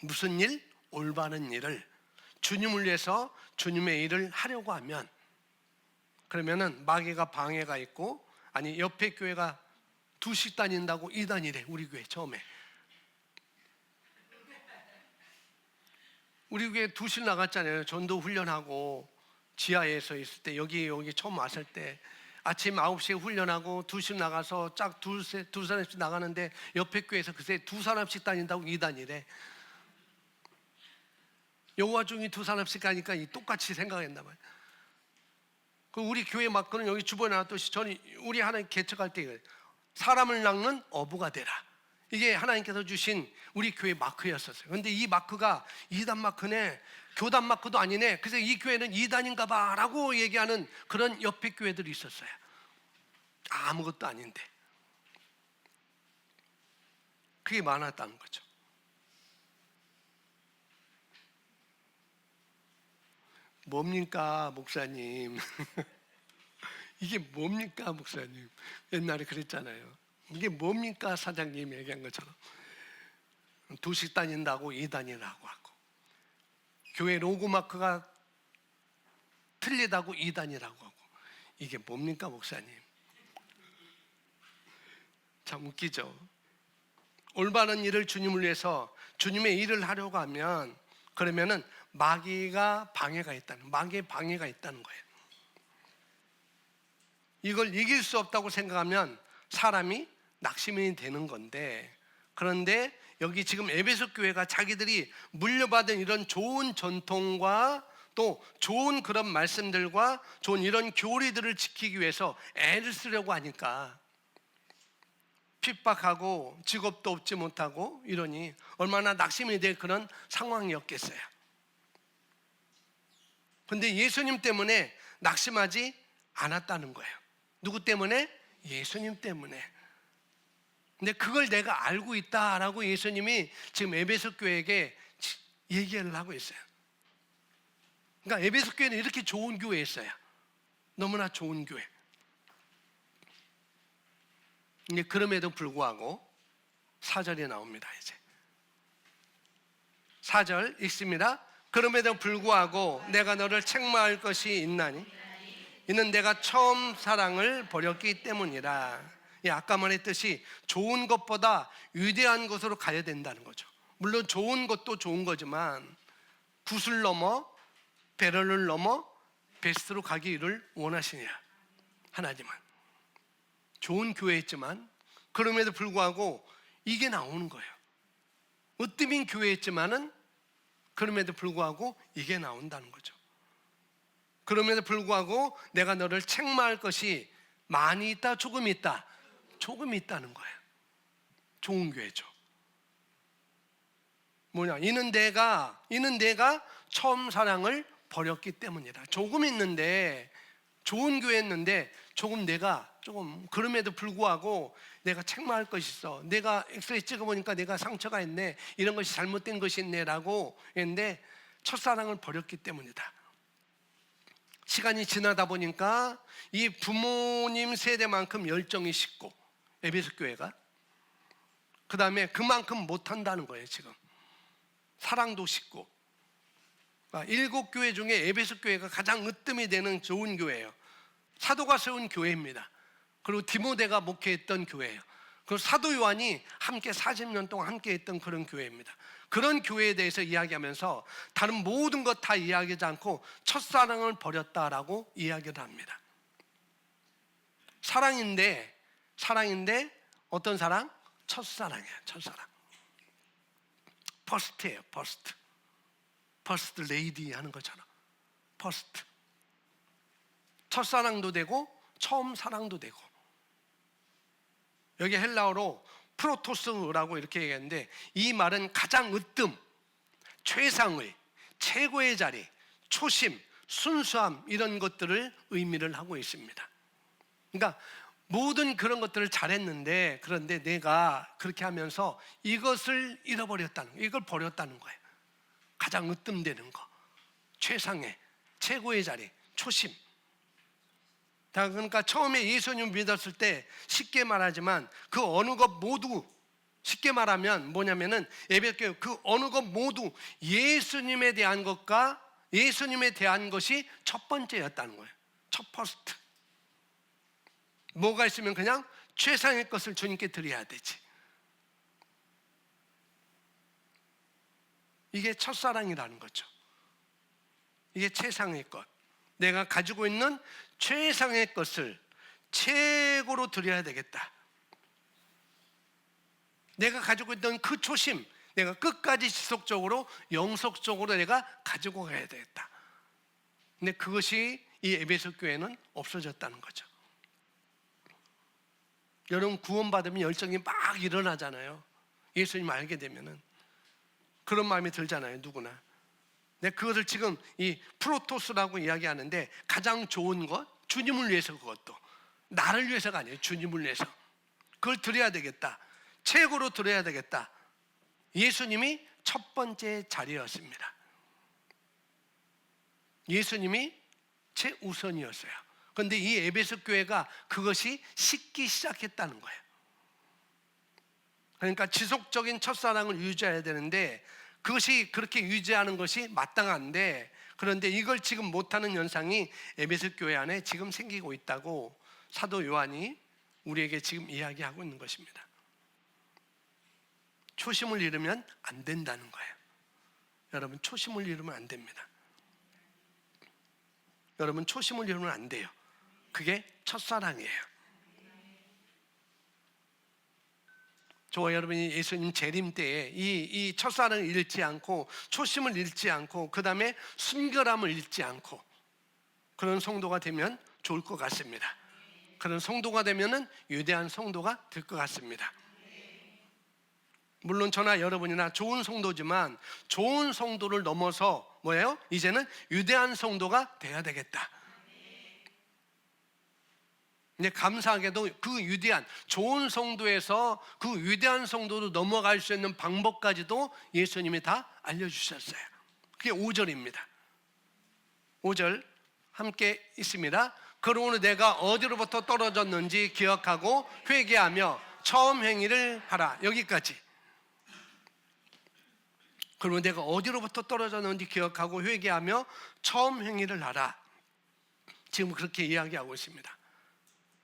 무슨 일? 올바른 일을 주님을 위해서 주님의 일을 하려고 하면, 그러면은 마귀가 방해가 있고, 아니 옆에 교회가 2씩 다닌다고 2단이래. 우리 교회 처음에 우리 교회 2씩 나갔잖아요. 전도 훈련하고 지하에서 있을 때, 여기 처음 왔을 때 아침 9시에 훈련하고 2씩 나가서 짝 두 사람씩 나가는데 옆에 교회에서 글쎄 2사람씩 다닌다고 2단이래. 여호와 중에 2사람씩 가니까 똑같이 생각했나 봐요. 그 우리 교회 마크는 여기 주변에 놨듯이 저는 우리 하나님 개척할 때 사람을 낚는 어부가 되라. 이게 하나님께서 주신 우리 교회 마크였었어요. 그런데 이 마크가 2단 마크네, 교단 마크도 아니네. 그래서 이 교회는 2단인가 봐 라고 얘기하는 그런 옆에 교회들이 있었어요. 아무것도 아닌데 그게 많았다는 거죠. 뭡니까 목사님? 이게 뭡니까 목사님? 옛날에 그랬잖아요. 이게 뭡니까 사장님 얘기한 것처럼 2씩 다닌다고 2단이라고 하고, 교회 로고 마크가 틀리다고 2단이라고 하고, 이게 뭡니까 목사님? 참 웃기죠. 올바른 일을 주님을 위해서 주님의 일을 하려고 하면, 그러면은 마귀의 방해가 있다는 거예요. 이걸 이길 수 없다고 생각하면 사람이 낙심이 되는 건데, 그런데 여기 지금 에베소 교회가 자기들이 물려받은 이런 좋은 전통과 또 좋은 그런 말씀들과 좋은 이런 교리들을 지키기 위해서 애를 쓰려고 하니까 핍박하고 직업도 얻지 못하고 이러니 얼마나 낙심이 될 그런 상황이었겠어요. 근데 예수님 때문에 낙심하지 않았다는 거예요. 누구 때문에? 예수님 때문에. 근데 그걸 내가 알고 있다라고 예수님이 지금 에베소 교회에게 얘기를 하고 있어요. 그러니까 에베소 교회는 이렇게 좋은 교회였어요. 너무나 좋은 교회. 근데 그럼에도 불구하고 4절이 나옵니다. 이제 4절 읽습니다. 그럼에도 불구하고 내가 너를 책망할 것이 있나니 이는 내가 처음 사랑을 버렸기 때문이라. 아까 말했듯이 좋은 것보다 위대한 것으로 가야 된다는 거죠. 물론 좋은 것도 좋은 거지만 굿을 넘어 베럴을 넘어 베스트로 가기를 원하시냐 하나님은. 좋은 교회였지만 그럼에도 불구하고 이게 나오는 거예요. 으뜸인 교회였지만은 그럼에도 불구하고 이게 나온다는 거죠. 그럼에도 불구하고 내가 너를 책망할 것이 많이 있다, 조금 있다? 조금 있다는 거예요. 좋은 교회죠. 뭐냐? 이는 내가 처음 사랑을 버렸기 때문이다. 조금 있는데, 좋은 교회였는데 조금 그럼에도 불구하고 내가 책망할 것이 있어. 내가 엑스레이 찍어보니까 내가 상처가 있네. 이런 것이 잘못된 것이 있네라고 했는데 첫사랑을 버렸기 때문이다. 시간이 지나다 보니까 이 부모님 세대만큼 열정이 식고 에베소 교회가 그 다음에 그만큼 못한다는 거예요. 지금 사랑도 식고 7교회 중에 에베소 교회가 가장 으뜸이 되는 좋은 교회예요. 사도가 세운 교회입니다. 그리고 디모데가 목회했던 교회예요. 그리고 사도 요한이 함께 40년 동안 함께 했던 그런 교회입니다. 그런 교회에 대해서 이야기하면서 다른 모든 것 다 이야기하지 않고 첫사랑을 버렸다라고 이야기를 합니다. 사랑인데 어떤 사랑? 첫사랑이에요. 첫사랑. 퍼스트예요. 퍼스트 레이디 하는 것처럼 퍼스트. 첫사랑도 되고 처음 사랑도 되고. 여기 헬라어로 프로토스라고 이렇게 얘기하는데 이 말은 가장 으뜸, 최상의, 최고의 자리, 초심, 순수함 이런 것들을 의미를 하고 있습니다. 그러니까 모든 그런 것들을 잘했는데 그런데 내가 그렇게 하면서 이것을 잃어버렸다는, 이걸 버렸다는 거예요. 가장 으뜸되는 거, 최상의, 최고의 자리, 초심. 그러니까 처음에 예수님 믿었을 때 쉽게 말하지만 그 어느 것 모두 쉽게 말하면 뭐냐면은 예배교회 그 어느 것 모두 예수님에 대한 것과 예수님에 대한 것이 첫 번째였다는 거예요. 첫 퍼스트. 뭐가 있으면 그냥 최상의 것을 주님께 드려야 되지. 이게 첫사랑이라는 거죠. 이게 최상의 것. 내가 가지고 있는 최상의 것을 최고로 드려야 되겠다. 내가 가지고 있던 그 초심, 내가 끝까지 지속적으로 영속적으로 내가 가지고 가야 되겠다. 근데 그것이 이 에베소 교회는 없어졌다는 거죠. 여러분 구원받으면 열정이 막 일어나잖아요. 예수님 알게 되면은 그런 마음이 들잖아요. 누구나. 근데 그것을 지금 이 프로토스라고 이야기하는데 가장 좋은 것, 주님을 위해서, 그것도 나를 위해서가 아니에요. 주님을 위해서 그걸 드려야 되겠다. 최고로 드려야 되겠다. 예수님이 첫 번째 자리였습니다. 예수님이 최우선이었어요. 그런데 이 에베소 교회가 그것이 식기 시작했다는 거예요. 그러니까 지속적인 첫사랑을 유지해야 되는데 그것이 그렇게 유지하는 것이 마땅한데 그런데 이걸 지금 못하는 현상이 에베소 교회 안에 지금 생기고 있다고 사도 요한이 우리에게 지금 이야기하고 있는 것입니다. 초심을 잃으면 안 된다는 거예요. 여러분 초심을 잃으면 안 됩니다. 여러분 초심을 잃으면 안 돼요. 그게 첫사랑이에요. 저와 여러분이 예수님 재림 때에 이 첫사랑을 잃지 않고 초심을 잃지 않고 그 다음에 순결함을 잃지 않고 그런 성도가 되면 좋을 것 같습니다. 그런 성도가 되면은 위대한 성도가 될 것 같습니다. 물론 저나 여러분이나 좋은 성도지만 좋은 성도를 넘어서 뭐예요? 이제는 위대한 성도가 돼야 되겠다. 근데 감사하게도 그 위대한 좋은 성도에서 그 위대한 성도로 넘어갈 수 있는 방법까지도 예수님이 다 알려주셨어요. 그게 5절입니다. 5절 함께 있습니다. 그러므로 내가 어디로부터 떨어졌는지 기억하고 회개하며 처음 행위를 하라. 여기까지. 그러면 내가 어디로부터 떨어졌는지 기억하고 회개하며 처음 행위를 하라. 지금 그렇게 이야기하고 있습니다.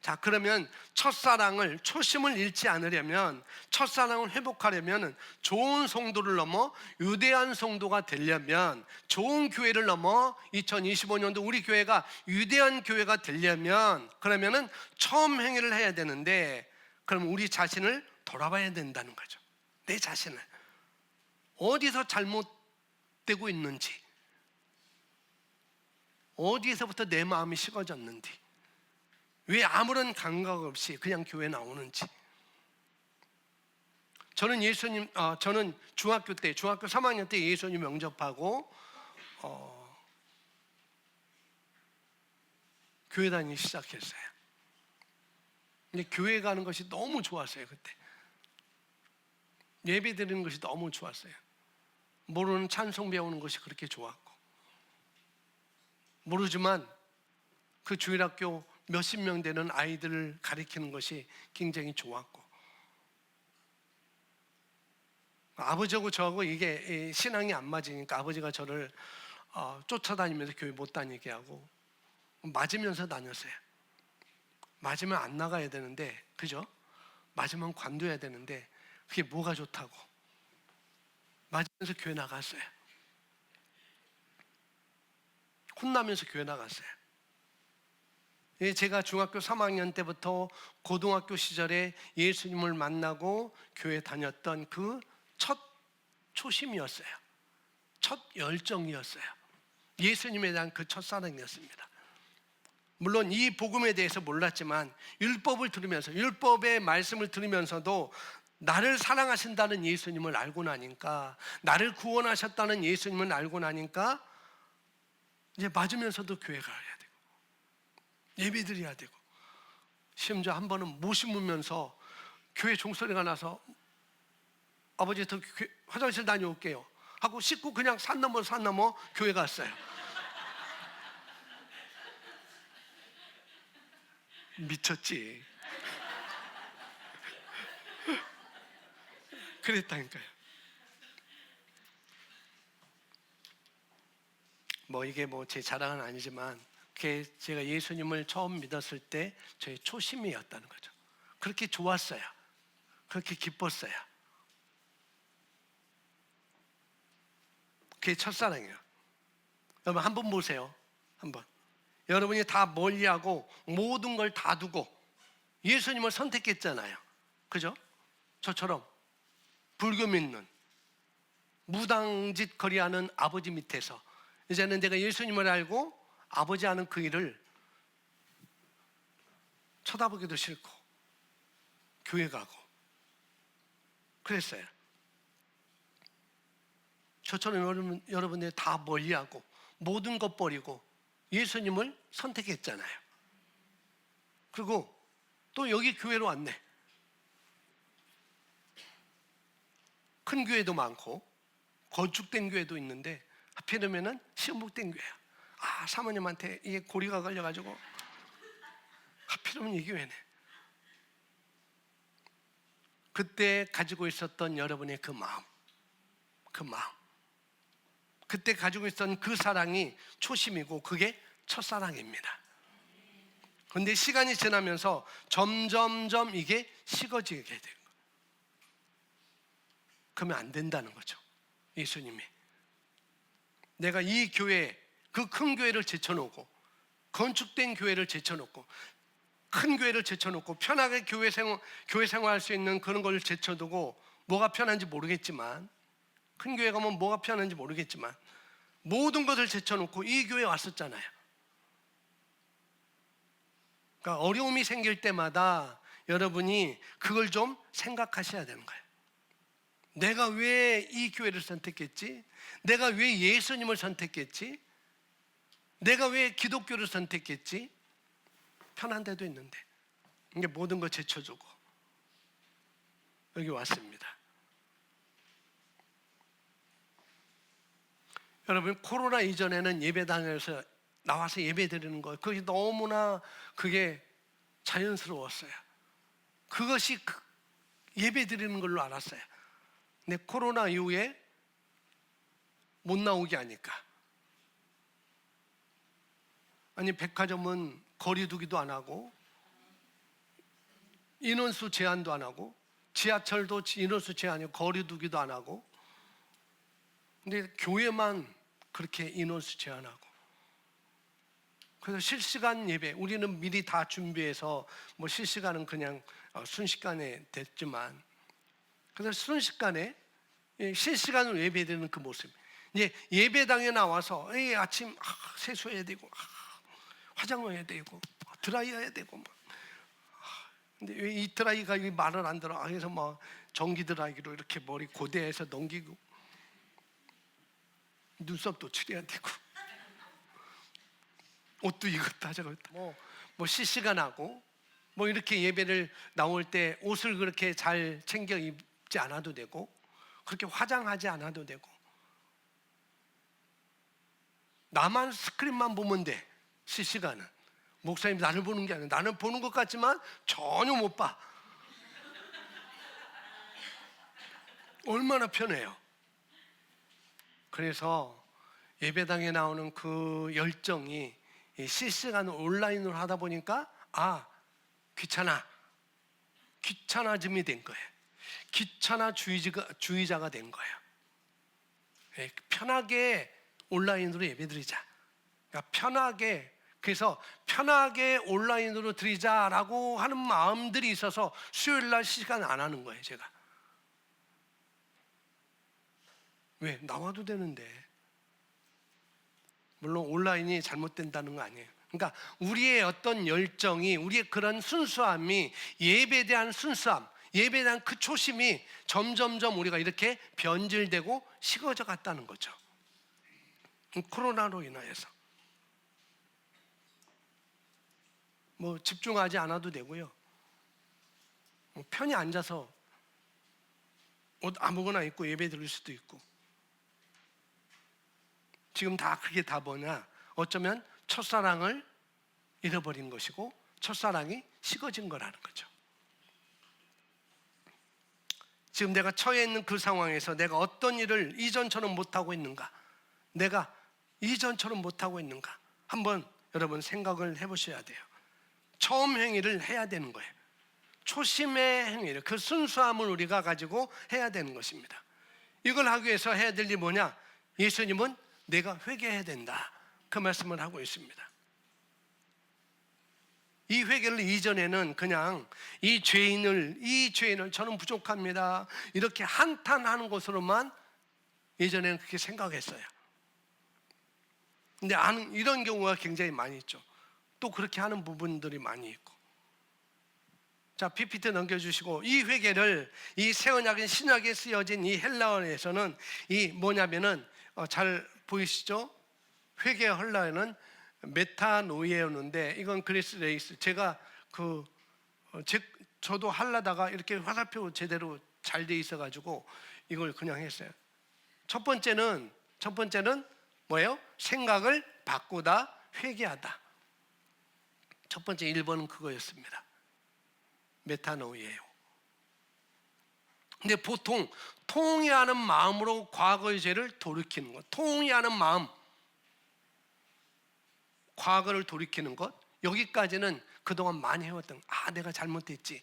자, 그러면 첫사랑을, 초심을 잃지 않으려면, 첫사랑을 회복하려면, 좋은 성도를 넘어 위대한 성도가 되려면, 좋은 교회를 넘어 2025년도 우리 교회가 위대한 교회가 되려면, 그러면은 처음 행위를 해야 되는데, 그럼 우리 자신을 돌아봐야 된다는 거죠. 내 자신을 어디서 잘못되고 있는지, 어디에서부터 내 마음이 식어졌는지, 왜 아무런 감각 없이 그냥 교회 나오는지. 저는 저는 중학교 3학년 때 예수님 영접하고 교회 다니기 시작했어요. 근데 교회 가는 것이 너무 좋았어요. 그때 예배 드리는 것이 너무 좋았어요. 모르는 찬송 배우는 것이 그렇게 좋았고, 모르지만 그 주일학교 몇십 명 되는 아이들을 가리키는 것이 굉장히 좋았고, 아버지하고 저하고 이게 신앙이 안 맞으니까 아버지가 저를 쫓아다니면서 교회 못 다니게 하고 맞으면서 다녔어요. 맞으면 안 나가야 되는데, 그죠? 맞으면 관둬야 되는데 그게 뭐가 좋다고 맞으면서 교회 나갔어요. 혼나면서 교회 나갔어요. 제가 중학교 3학년 때부터 고등학교 시절에 예수님을 만나고 교회 다녔던 그 첫 초심이었어요. 첫 열정이었어요. 예수님에 대한 그 첫사랑이었습니다. 물론 이 복음에 대해서 몰랐지만 율법을 들으면서, 율법의 말씀을 들으면서도 나를 사랑하신다는 예수님을 알고 나니까, 나를 구원하셨다는 예수님을 알고 나니까 이제 맞으면서도 교회 가야 되고 예배 드려야 되고, 심지어 한 번은 못 심으면서 교회 종소리가 나서 아버지 저 화장실 다녀올게요 하고 씻고 그냥 산 넘어 교회 갔어요. 미쳤지. 그랬다니까요. 이게 제 자랑은 아니지만 그게 제가 예수님을 처음 믿었을 때 저의 초심이었다는 거죠. 그렇게 좋았어요. 그렇게 기뻤어요. 그게 첫사랑이에요. 여러분 한번 보세요. 한번. 여러분이 다 멀리하고 모든 걸 다 두고 예수님을 선택했잖아요. 그죠? 저처럼 불교 믿는 무당짓 거리하는 아버지 밑에서 이제는 내가 예수님을 알고 아버지 하는 그 일을 쳐다보기도 싫고 교회 가고 그랬어요. 저처럼 여러분들이 다 멀리하고 모든 것 버리고 예수님을 선택했잖아요. 그리고 또 여기 교회로 왔네. 큰 교회도 많고 건축된 교회도 있는데 하필이면은 신복된 교회야. 사모님한테 이게 고리가 걸려가지고 하필이면 이 교회네. 그때 가지고 있었던 여러분의 그 마음, 그때 가지고 있었던 그 사랑이 초심이고 그게 첫사랑입니다. 그런데 시간이 지나면서 점점점 이게 식어지게 되는 거예요. 그러면 안 된다는 거죠. 예수님이 내가 이 교회, 그 큰 교회를 제쳐놓고 건축된 교회를 제쳐놓고 큰 교회를 제쳐놓고 편하게 교회 생활할 수 있는 그런 걸 제쳐두고 뭐가 편한지 모르겠지만, 큰 교회 가면 뭐가 편한지 모르겠지만 모든 것을 제쳐놓고 이 교회에 왔었잖아요. 그러니까 어려움이 생길 때마다 여러분이 그걸 좀 생각하셔야 되는 거예요. 내가 왜 이 교회를 선택했지? 내가 왜 예수님을 선택했지? 내가 왜 기독교를 선택했지? 편한 데도 있는데 이게 모든 거 제쳐주고 여기 왔습니다. 여러분, 코로나 이전에는 예배당에서 나와서 예배 드리는 거, 그게 너무나 그게 자연스러웠어요. 그것이 예배 드리는 걸로 알았어요. 근데 코로나 이후에 못 나오게 하니까, 아니 백화점은 거리 두기도 안 하고 인원수 제한도 안 하고 지하철도 인원수 제한이고 거리 두기도 안 하고, 근데 교회만 그렇게 인원수 제한하고, 그래서 실시간 예배 우리는 미리 다 준비해서 뭐 실시간은 그냥 순식간에 됐지만, 그래서 순식간에 실시간으로 예배드리는 그 모습. 이제 예배당에 나와서 아침 세수해야 되고 화장해야 되고 드라이해야 되고 근데 왜 이 드라이가 말을 안 들어? 그래서 뭐 전기 드라이기로 이렇게 머리 고대해서 넘기고 눈썹도 칠해야 되고 옷도 이것도 저것도 뭐 실시간하고 뭐 이렇게 예배를 나올 때 옷을 그렇게 잘 챙겨 입지 않아도 되고 그렇게 화장하지 않아도 되고 나만 스크린만 보면 돼. 실시간은 목사님 나를 보는 게 아니라 나는 보는 것 같지만 전혀 못 봐. 얼마나 편해요. 그래서 예배당에 나오는 그 열정이 실시간 온라인으로 하다 보니까 귀찮아짐이 된 거예요. 귀찮아 주의자가 된 거예요. 편하게 온라인으로 예배드리자. 그러니까 그래서 편하게 온라인으로 드리자라고 하는 마음들이 있어서 수요일날 시간 안 하는 거예요. 제가 왜? 나와도 되는데. 물론 온라인이 잘못된다는 거 아니에요. 그러니까 우리의 어떤 열정이, 우리의 그런 순수함이, 예배에 대한 순수함, 예배에 대한 그 초심이 점점점 우리가 이렇게 변질되고 식어져 갔다는 거죠. 코로나로 인하여서 뭐 집중하지 않아도 되고요. 뭐 편히 앉아서 옷 아무거나 입고 예배 드릴 수도 있고. 지금 그게 다 뭐냐? 어쩌면 첫사랑을 잃어버린 것이고 첫사랑이 식어진 거라는 거죠. 지금 내가 처해 있는 그 상황에서 내가 어떤 일을 이전처럼 못하고 있는가? 내가 이전처럼 못하고 있는가? 한번 여러분 생각을 해보셔야 돼요. 처음 행위를 해야 되는 거예요. 초심의 행위를, 그 순수함을 우리가 가지고 해야 되는 것입니다. 이걸 하기 위해서 해야 될 일이 뭐냐? 예수님은 내가 회개해야 된다, 그 말씀을 하고 있습니다. 이 회개를 이전에는 그냥 이 죄인을 저는 부족합니다 이렇게 한탄하는 것으로만 예전에는 그렇게 생각했어요. 근데 이런 경우가 굉장히 많이 있죠. 또 그렇게 하는 부분들이 많이 있고. 자, PPT 넘겨주시고, 이 회개를 이 새언약인 신약에 쓰여진 이 헬라어에서는 이 뭐냐면은 잘 보이시죠? 회개 헬라어는 메타노이에였는데 이건 그리스 레이스. 제가 저도 하려다가 이렇게 화살표 제대로 잘 돼 있어가지고 이걸 그냥 했어요. 첫 번째는 뭐예요? 생각을 바꾸다, 회개하다. 첫 번째 1번은 그거였습니다. 메타노이에요. 근데 보통 통회하는 마음으로 과거의 죄를 돌이키는 것, 통회하는 마음, 과거를 돌이키는 것, 여기까지는 그동안 많이 해왔던, 내가 잘못했지,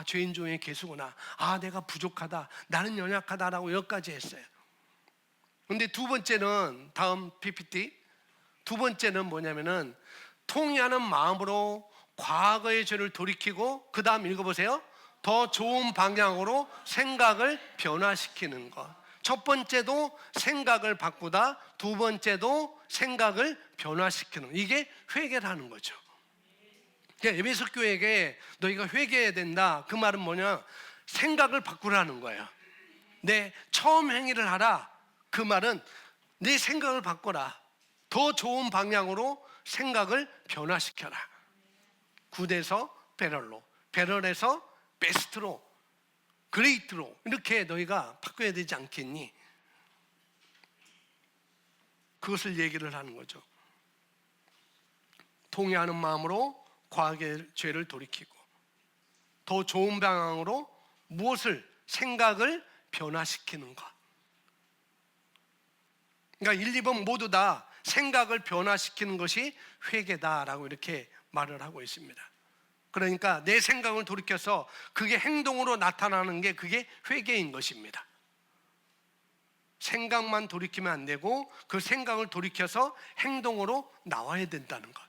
죄인 중에 개수구나, 내가 부족하다, 나는 연약하다라고 여기까지 했어요. 근데 두 번째는, 다음 PPT, 두 번째는 뭐냐면은 통회하는 마음으로 과거의 죄를 돌이키고 그 다음 읽어보세요. 더 좋은 방향으로 생각을 변화시키는 것. 첫 번째도 생각을 바꾸다, 두 번째도 생각을 변화시키는, 이게 회개라는 거죠. 에베소 교회에게 너희가 회개해야 된다, 그 말은 뭐냐? 생각을 바꾸라는 거예요. 내 처음 행위를 하라, 그 말은 내 생각을 바꿔라. 더 좋은 방향으로 생각을 변화시켜라. 굿에서 베럴로, 베럴에서 베스트로, 그레이트로, 이렇게 너희가 바꿔야 되지 않겠니? 그것을 얘기를 하는 거죠. 통회하는 마음으로 과거의 죄를 돌이키고 더 좋은 방향으로 무엇을? 생각을 변화시키는 것. 그러니까 1, 2번 모두 다 생각을 변화시키는 것이 회개다라고 이렇게 말을 하고 있습니다. 그러니까 내 생각을 돌이켜서 그게 행동으로 나타나는 게 그게 회개인 것입니다. 생각만 돌이키면 안 되고 그 생각을 돌이켜서 행동으로 나와야 된다는 것.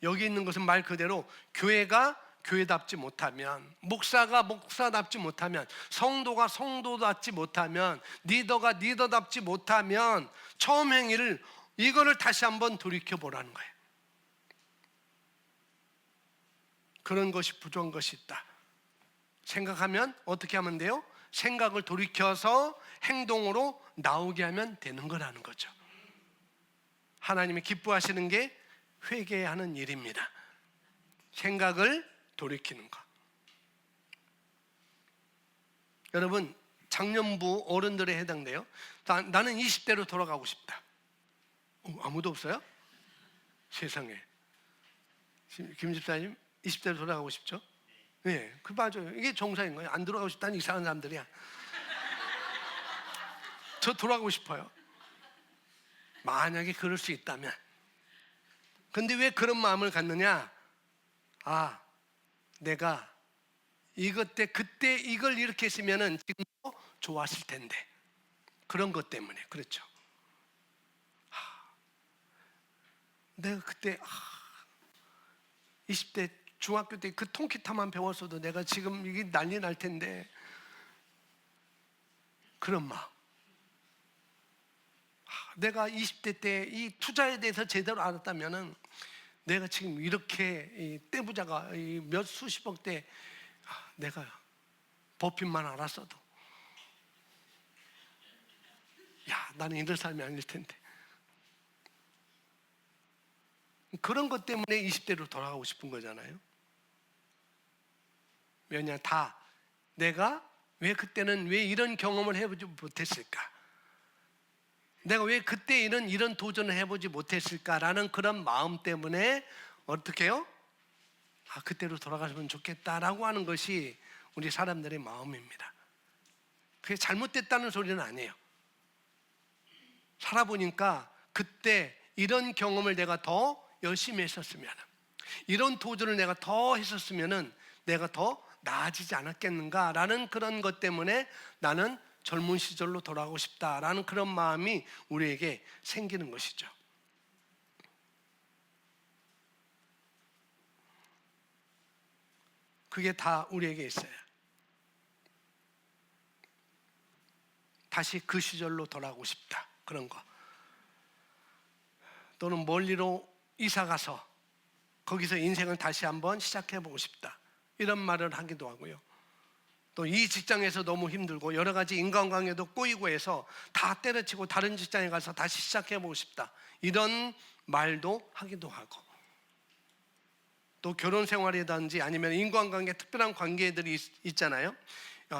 여기 있는 것은 말 그대로 교회가 교회답지 못하면, 목사가 목사답지 못하면, 성도가 성도답지 못하면, 리더가 리더답지 못하면 처음 행위를 이거를 다시 한번 돌이켜보라는 거예요. 그런 것이 부족한 것이 있다 생각하면 어떻게 하면 돼요? 생각을 돌이켜서 행동으로 나오게 하면 되는 거라는 거죠. 하나님이 기뻐하시는 게 회개하는 일입니다. 생각을 돌이키는 것. 여러분, 장년부 어른들에 해당돼요. 나는 20대로 돌아가고 싶다. 아무도 없어요? 세상에. 김 집사님 20대로 돌아가고 싶죠? 네, 그 맞아요. 이게 정상인 거예요. 안 돌아가고 싶다는 이상한 사람들이야. 저 돌아가고 싶어요. 만약에 그럴 수 있다면. 근데 왜 그런 마음을 갖느냐? 아, 내가 이것 때 그때 이걸 이렇게 했으면은 지금도 좋았을 텐데. 그런 것 때문에. 그렇죠. 내가 그때 20대 중학교 때 그 통기타만 배웠어도 내가 지금 이게 난리 날 텐데. 그런 마음. 내가 20대 때 이 투자에 대해서 제대로 알았다면은 내가 지금 이렇게 떼부자가 몇 수십억 대, 내가 법인만 알았어도 나는 이런 삶이 아닐 텐데. 그런 것 때문에 20대로 돌아가고 싶은 거잖아요. 왜냐, 다 내가 왜 그때는 왜 이런 경험을 해보지 못했을까? 내가 왜 그때 이런 도전을 해보지 못했을까라는 그런 마음 때문에 어떻게 해요? 그때로 돌아가시면 좋겠다라고 하는 것이 우리 사람들의 마음입니다. 그게 잘못됐다는 소리는 아니에요. 살아보니까 그때 이런 경험을 내가 더 열심히 했었으면, 이런 도전을 내가 더 했었으면 내가 더 나아지지 않았겠는가라는 그런 것 때문에 나는 젊은 시절로 돌아가고 싶다라는 그런 마음이 우리에게 생기는 것이죠. 그게 다 우리에게 있어요. 다시 그 시절로 돌아가고 싶다, 그런 거. 또는 멀리로 이사가서 거기서 인생을 다시 한번 시작해보고 싶다, 이런 말을 하기도 하고요. 또 이 직장에서 너무 힘들고 여러 가지 인간관계도 꼬이고 해서 다 때려치고 다른 직장에 가서 다시 시작해보고 싶다, 이런 말도 하기도 하고, 또 결혼 생활이라든지 아니면 인간관계, 특별한 관계들이 있잖아요.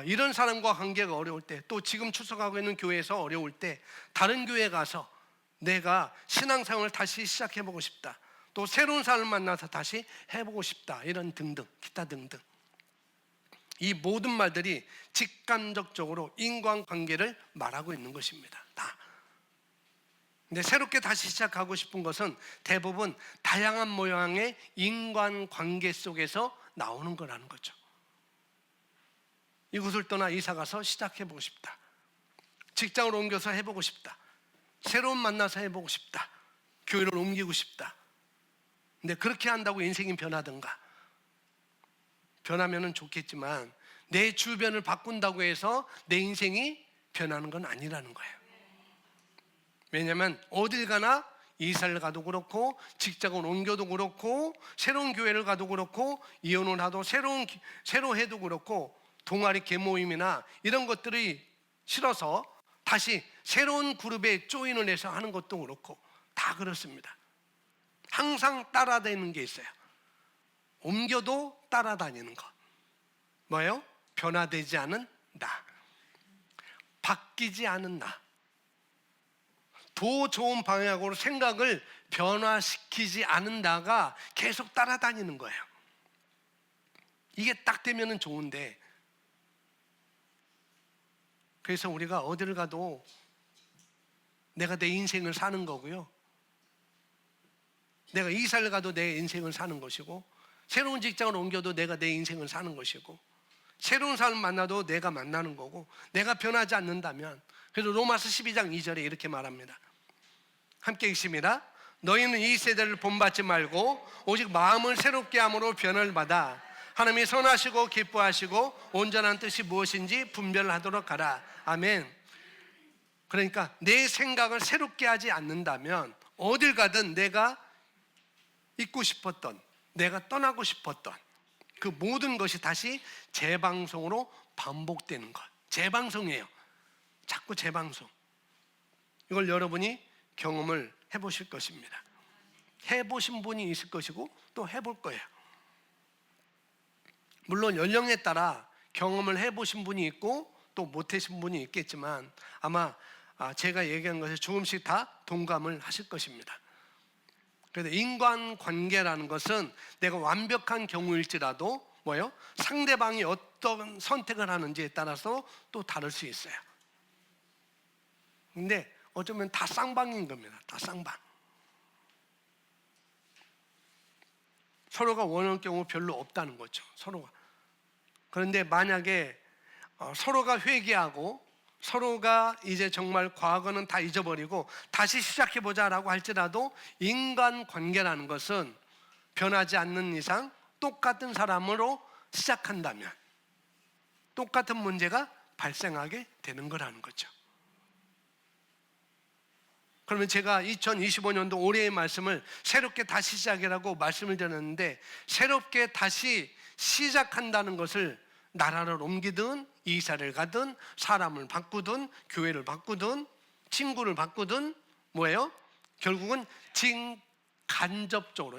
이런 사람과 관계가 어려울 때, 또 지금 출석하고 있는 교회에서 어려울 때 다른 교회에 가서 내가 신앙생활을 다시 시작해보고 싶다, 또 새로운 사람을 만나서 다시 해보고 싶다, 이런 등등 기타 등등. 이 모든 말들이 직간접적으로 인간관계를 말하고 있는 것입니다. 다. 근데 새롭게 다시 시작하고 싶은 것은 대부분 다양한 모양의 인간관계 속에서 나오는 거라는 거죠. 이곳을 떠나 이사가서 시작해보고 싶다, 직장을 옮겨서 해보고 싶다, 새로운 만나서 해보고 싶다, 교회를 옮기고 싶다, 근데 그렇게 한다고 인생이 변하든가? 변하면은 좋겠지만 내 주변을 바꾼다고 해서 내 인생이 변하는 건 아니라는 거예요. 왜냐하면 어딜 가나 이사를 가도 그렇고 직장을 옮겨도 그렇고 새로운 교회를 가도 그렇고 이혼을 하도 새로 해도 그렇고 동아리 계모임이나 이런 것들이 싫어서 다시 새로운 그룹에 조인을 해서 하는 것도 그렇고 다 그렇습니다. 항상 따라다니는 게 있어요. 옮겨도 따라다니는 것. 뭐예요? 변화되지 않은 나, 바뀌지 않은 나, 더 좋은 방향으로 생각을 변화시키지 않은 나가 계속 따라다니는 거예요. 이게 딱 되면은 좋은데, 그래서 우리가 어디를 가도 내가 내 인생을 사는 거고요, 내가 이사를 가도 내 인생을 사는 것이고, 새로운 직장을 옮겨도 내가 내 인생을 사는 것이고, 새로운 사람 만나도 내가 만나는 거고, 내가 변하지 않는다면, 그래서 로마서 12장 2절에 이렇게 말합니다. 함께 읽습니다. 너희는 이 세대를 본받지 말고 오직 마음을 새롭게 함으로 변을 받아 하나님이 선하시고 기뻐하시고 온전한 뜻이 무엇인지 분별하도록 하라. 아멘. 그러니까 내 생각을 새롭게 하지 않는다면 어딜 가든 내가 있고 싶었던, 내가 떠나고 싶었던 그 모든 것이 다시 재방송으로 반복되는 것. 재방송이에요. 자꾸 재방송. 이걸 여러분이 경험을 해보실 것입니다. 해보신 분이 있을 것이고 또 해볼 거예요. 물론 연령에 따라 경험을 해보신 분이 있고 또 못하신 분이 있겠지만 아마 제가 얘기한 것에 조금씩 다 동감을 하실 것입니다. 그래서 인간관계라는 것은 내가 완벽한 경우일지라도 뭐예요? 상대방이 어떤 선택을 하는지에 따라서 또 다를 수 있어요. 근데 어쩌면 다 쌍방인 겁니다. 다 쌍방. 서로가 원하는 경우 별로 없다는 거죠. 서로가. 그런데 만약에 서로가 회개하고 서로가 이제 정말 과거는 다 잊어버리고 다시 시작해보자라고 할지라도 인간관계라는 것은 변하지 않는 이상 똑같은 사람으로 시작한다면 똑같은 문제가 발생하게 되는 거라는 거죠. 그러면 제가 2025년도 올해의 말씀을 새롭게 다시 시작이라고 말씀을 드렸는데, 새롭게 다시 시작한다는 것을 나라를 옮기든 이사를 가든 사람을 바꾸든 교회를 바꾸든 친구를 바꾸든 뭐예요? 결국은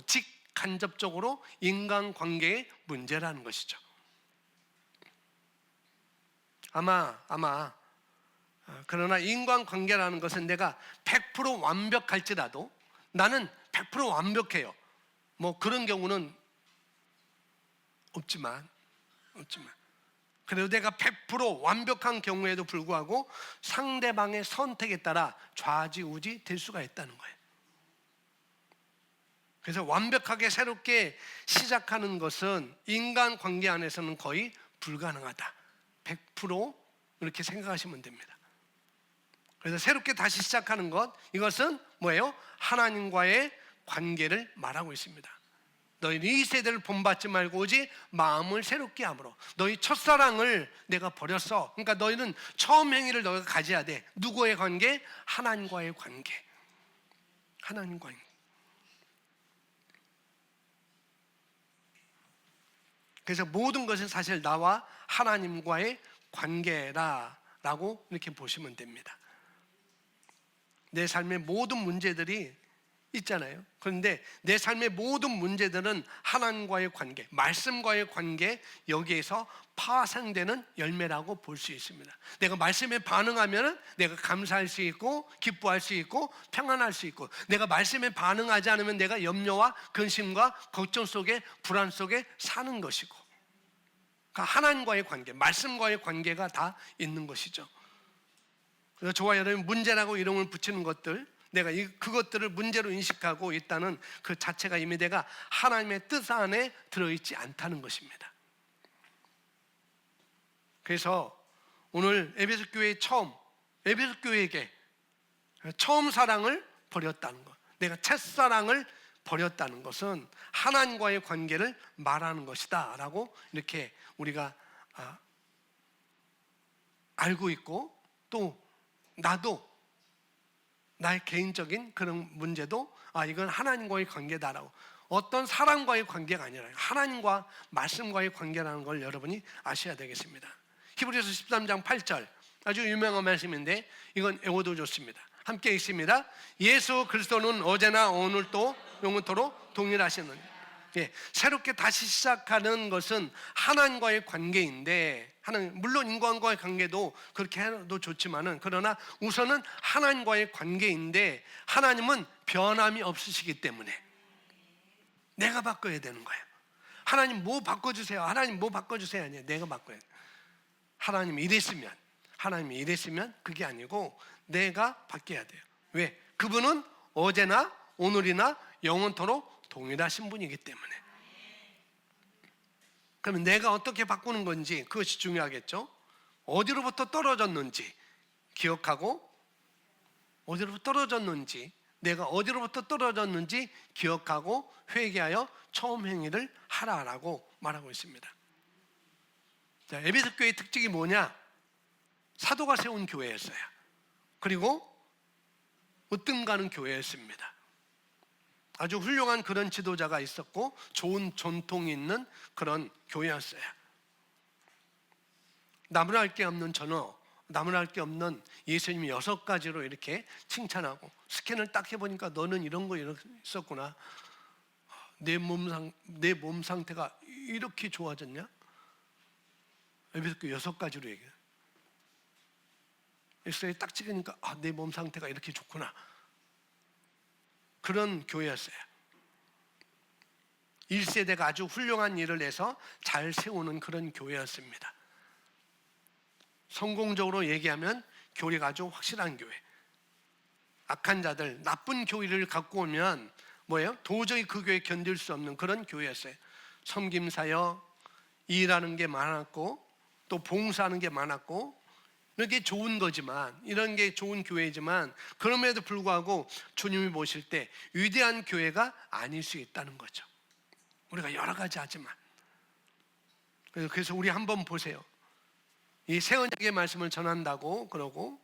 직간접적으로 인간관계의 문제라는 것이죠. 아마 그러나 인간관계라는 것은 내가 100% 완벽할지라도, 나는 100% 완벽해요, 뭐 그런 경우는 없지만 그래도 내가 100% 완벽한 경우에도 불구하고 상대방의 선택에 따라 좌지우지 될 수가 있다는 거예요. 그래서 완벽하게 새롭게 시작하는 것은 인간관계 안에서는 거의 불가능하다. 100% 이렇게 생각하시면 됩니다. 그래서 새롭게 다시 시작하는 것, 이것은 뭐예요? 하나님과의 관계를 말하고 있습니다. 너희는 이 세대를 본받지 말고 오직 마음을 새롭게 함으로. 너희 첫사랑을 내가 버렸어. 그러니까 너희는 처음 행위를 너희가 가져야 돼. 누구의 관계? 하나님과의 관계. 하나님과의 관계. 그래서 모든 것은 사실 나와 하나님과의 관계라고 이렇게 보시면 됩니다. 내 삶의 모든 문제들이 있잖아요. 그런데 내 삶의 모든 문제들은 하나님과의 관계, 말씀과의 관계, 여기에서 파생되는 열매라고 볼 수 있습니다. 내가 말씀에 반응하면 내가 감사할 수 있고 기뻐할 수 있고 평안할 수 있고, 내가 말씀에 반응하지 않으면 내가 염려와 근심과 걱정 속에, 불안 속에 사는 것이고, 그러니까 하나님과의 관계, 말씀과의 관계가 다 있는 것이죠. 그래서 저와 여러분 문제라고 이름을 붙이는 것들, 내가 그것들을 문제로 인식하고 있다는 그 자체가 이미 내가 하나님의 뜻 안에 들어있지 않다는 것입니다. 그래서 오늘 에베소 교회의 에베소 교회에게 처음 사랑을 버렸다는 것, 내가 첫사랑을 버렸다는 것은 하나님과의 관계를 말하는 것이다 라고 이렇게 우리가 알고 있고, 또 나도 나의 개인적인 그런 문제도 이건 하나님과의 관계다라고, 어떤 사람과의 관계가 아니라 하나님과 말씀과의 관계라는 걸 여러분이 아셔야 되겠습니다. 히브리서 13장 8절 아주 유명한 말씀인데 이건 외워도 좋습니다. 함께 읽습니다. 예수 그리스도는 어제나 오늘도 영원토록 동일하시는, 새롭게 다시 시작하는 것은 하나님과의 관계인데, 물론 인간과의 관계도 그렇게 해도 좋지만은, 그러나 우선은 하나님과의 관계인데, 하나님은 변함이 없으시기 때문에 내가 바꿔야 되는 거예요. 하나님 뭐 바꿔주세요, 하나님 뭐 바꿔주세요, 아니에요. 내가 바꿔야 돼요. 하나님이 이랬으면 그게 아니고 내가 바뀌어야 돼요. 왜? 그분은 어제나 오늘이나 영원토록 동일하신 분이기 때문에. 그러면 내가 어떻게 바꾸는 건지, 그것이 중요하겠죠. 어디로부터 떨어졌는지 기억하고, 내가 어디로부터 떨어졌는지 기억하고 회개하여 처음 행위를 하라라고 말하고 있습니다. 자, 에베소 교회의 특징이 뭐냐? 사도가 세운 교회였어요. 그리고 으뜸 가는 교회였습니다. 아주 훌륭한 그런 지도자가 있었고 좋은 전통이 있는 그런 교회였어요. 나무랄 게 없는 전어, 나무랄 게 없는 예수님이 6가지로 이렇게 칭찬하고, 스캔을 딱 해보니까 너는 이런 거 있었구나, 내 몸 상태가 이렇게 좋아졌냐? 에베소서 6가지로 얘기해요. 엑스레이 딱 찍으니까 내 몸 상태가 이렇게 좋구나. 그런 교회였어요. 1세대가 아주 훌륭한 일을 해서 잘 세우는 그런 교회였습니다. 성공적으로 얘기하면 교리가 아주 확실한 교회. 악한 자들, 나쁜 교리를 갖고 오면 뭐예요? 도저히 그 교회 견딜 수 없는 그런 교회였어요. 섬김사역, 일하는 게 많았고, 또 봉사하는 게 많았고, 이게 좋은 거지만, 이런 게 좋은 교회지만, 그럼에도 불구하고 주님이 보실 때 위대한 교회가 아닐 수 있다는 거죠. 우리가 여러 가지 하지만. 그래서 우리 한번 보세요. 이 새 언약의 말씀을 전한다고 그러고,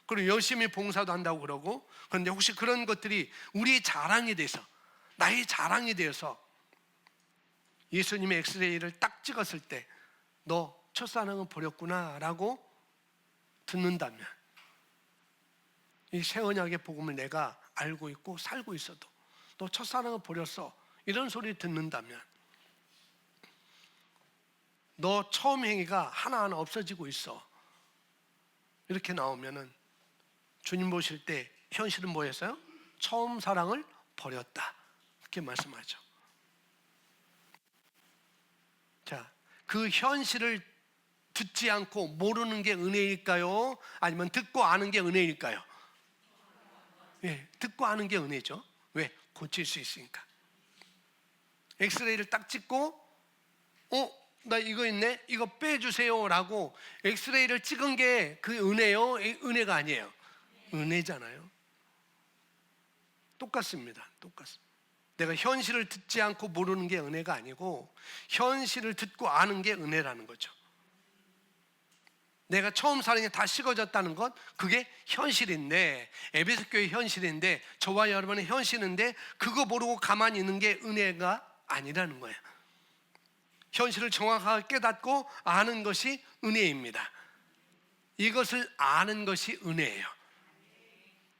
그리고 열심히 봉사도 한다고 그러고, 그런데 혹시 그런 것들이 우리의 자랑이 돼서, 나의 자랑이 되어서 예수님의 엑스레이를 딱 찍었을 때 너 첫사랑은 버렸구나 라고 듣는다면, 이 새 언약의 복음을 내가 알고 있고 살고 있어도 너 첫사랑을 버렸어, 이런 소리 듣는다면, 너 처음 행위가 하나하나 없어지고 있어, 이렇게 나오면은 주님 보실 때 현실은 뭐였어요? 처음 사랑을 버렸다, 이렇게 말씀하죠. 자, 그 현실을 듣지 않고 모르는 게 은혜일까요? 아니면 듣고 아는 게 은혜일까요? 듣고 아는 게 은혜죠. 왜? 고칠 수 있으니까. 엑스레이를 딱 찍고 나 이거 있네, 이거 빼주세요 라고 엑스레이를 찍은 게 그 은혜요? 은혜가 아니에요. 은혜잖아요. 똑같습니다. 내가 현실을 듣지 않고 모르는 게 은혜가 아니고, 현실을 듣고 아는 게 은혜라는 거죠. 내가 처음 사랑이 다 식어졌다는 것, 그게 현실인데, 에베소 교회 현실인데, 저와 여러분의 현실인데, 그거 모르고 가만히 있는 게 은혜가 아니라는 거예요. 현실을 정확하게 깨닫고 아는 것이 은혜입니다. 이것을 아는 것이 은혜예요.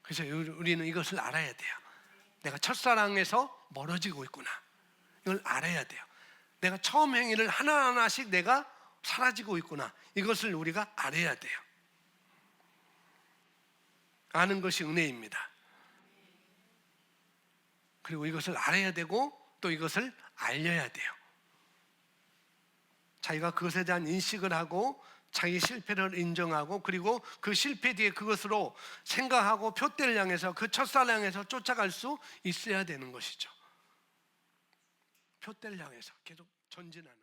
그래서 우리는 이것을 알아야 돼요. 내가 첫사랑에서 멀어지고 있구나, 이걸 알아야 돼요. 내가 처음 행위를 하나하나씩 내가 사라지고 있구나, 이것을 우리가 알아야 돼요. 아는 것이 은혜입니다. 그리고 이것을 알아야 되고 또 이것을 알려야 돼요. 자기가 그것에 대한 인식을 하고 자기 실패를 인정하고, 그리고 그 실패 뒤에 그것으로 생각하고 표대를 향해서, 그 첫사랑을 향해서 쫓아갈 수 있어야 되는 것이죠. 표대를 향해서 계속 전진하는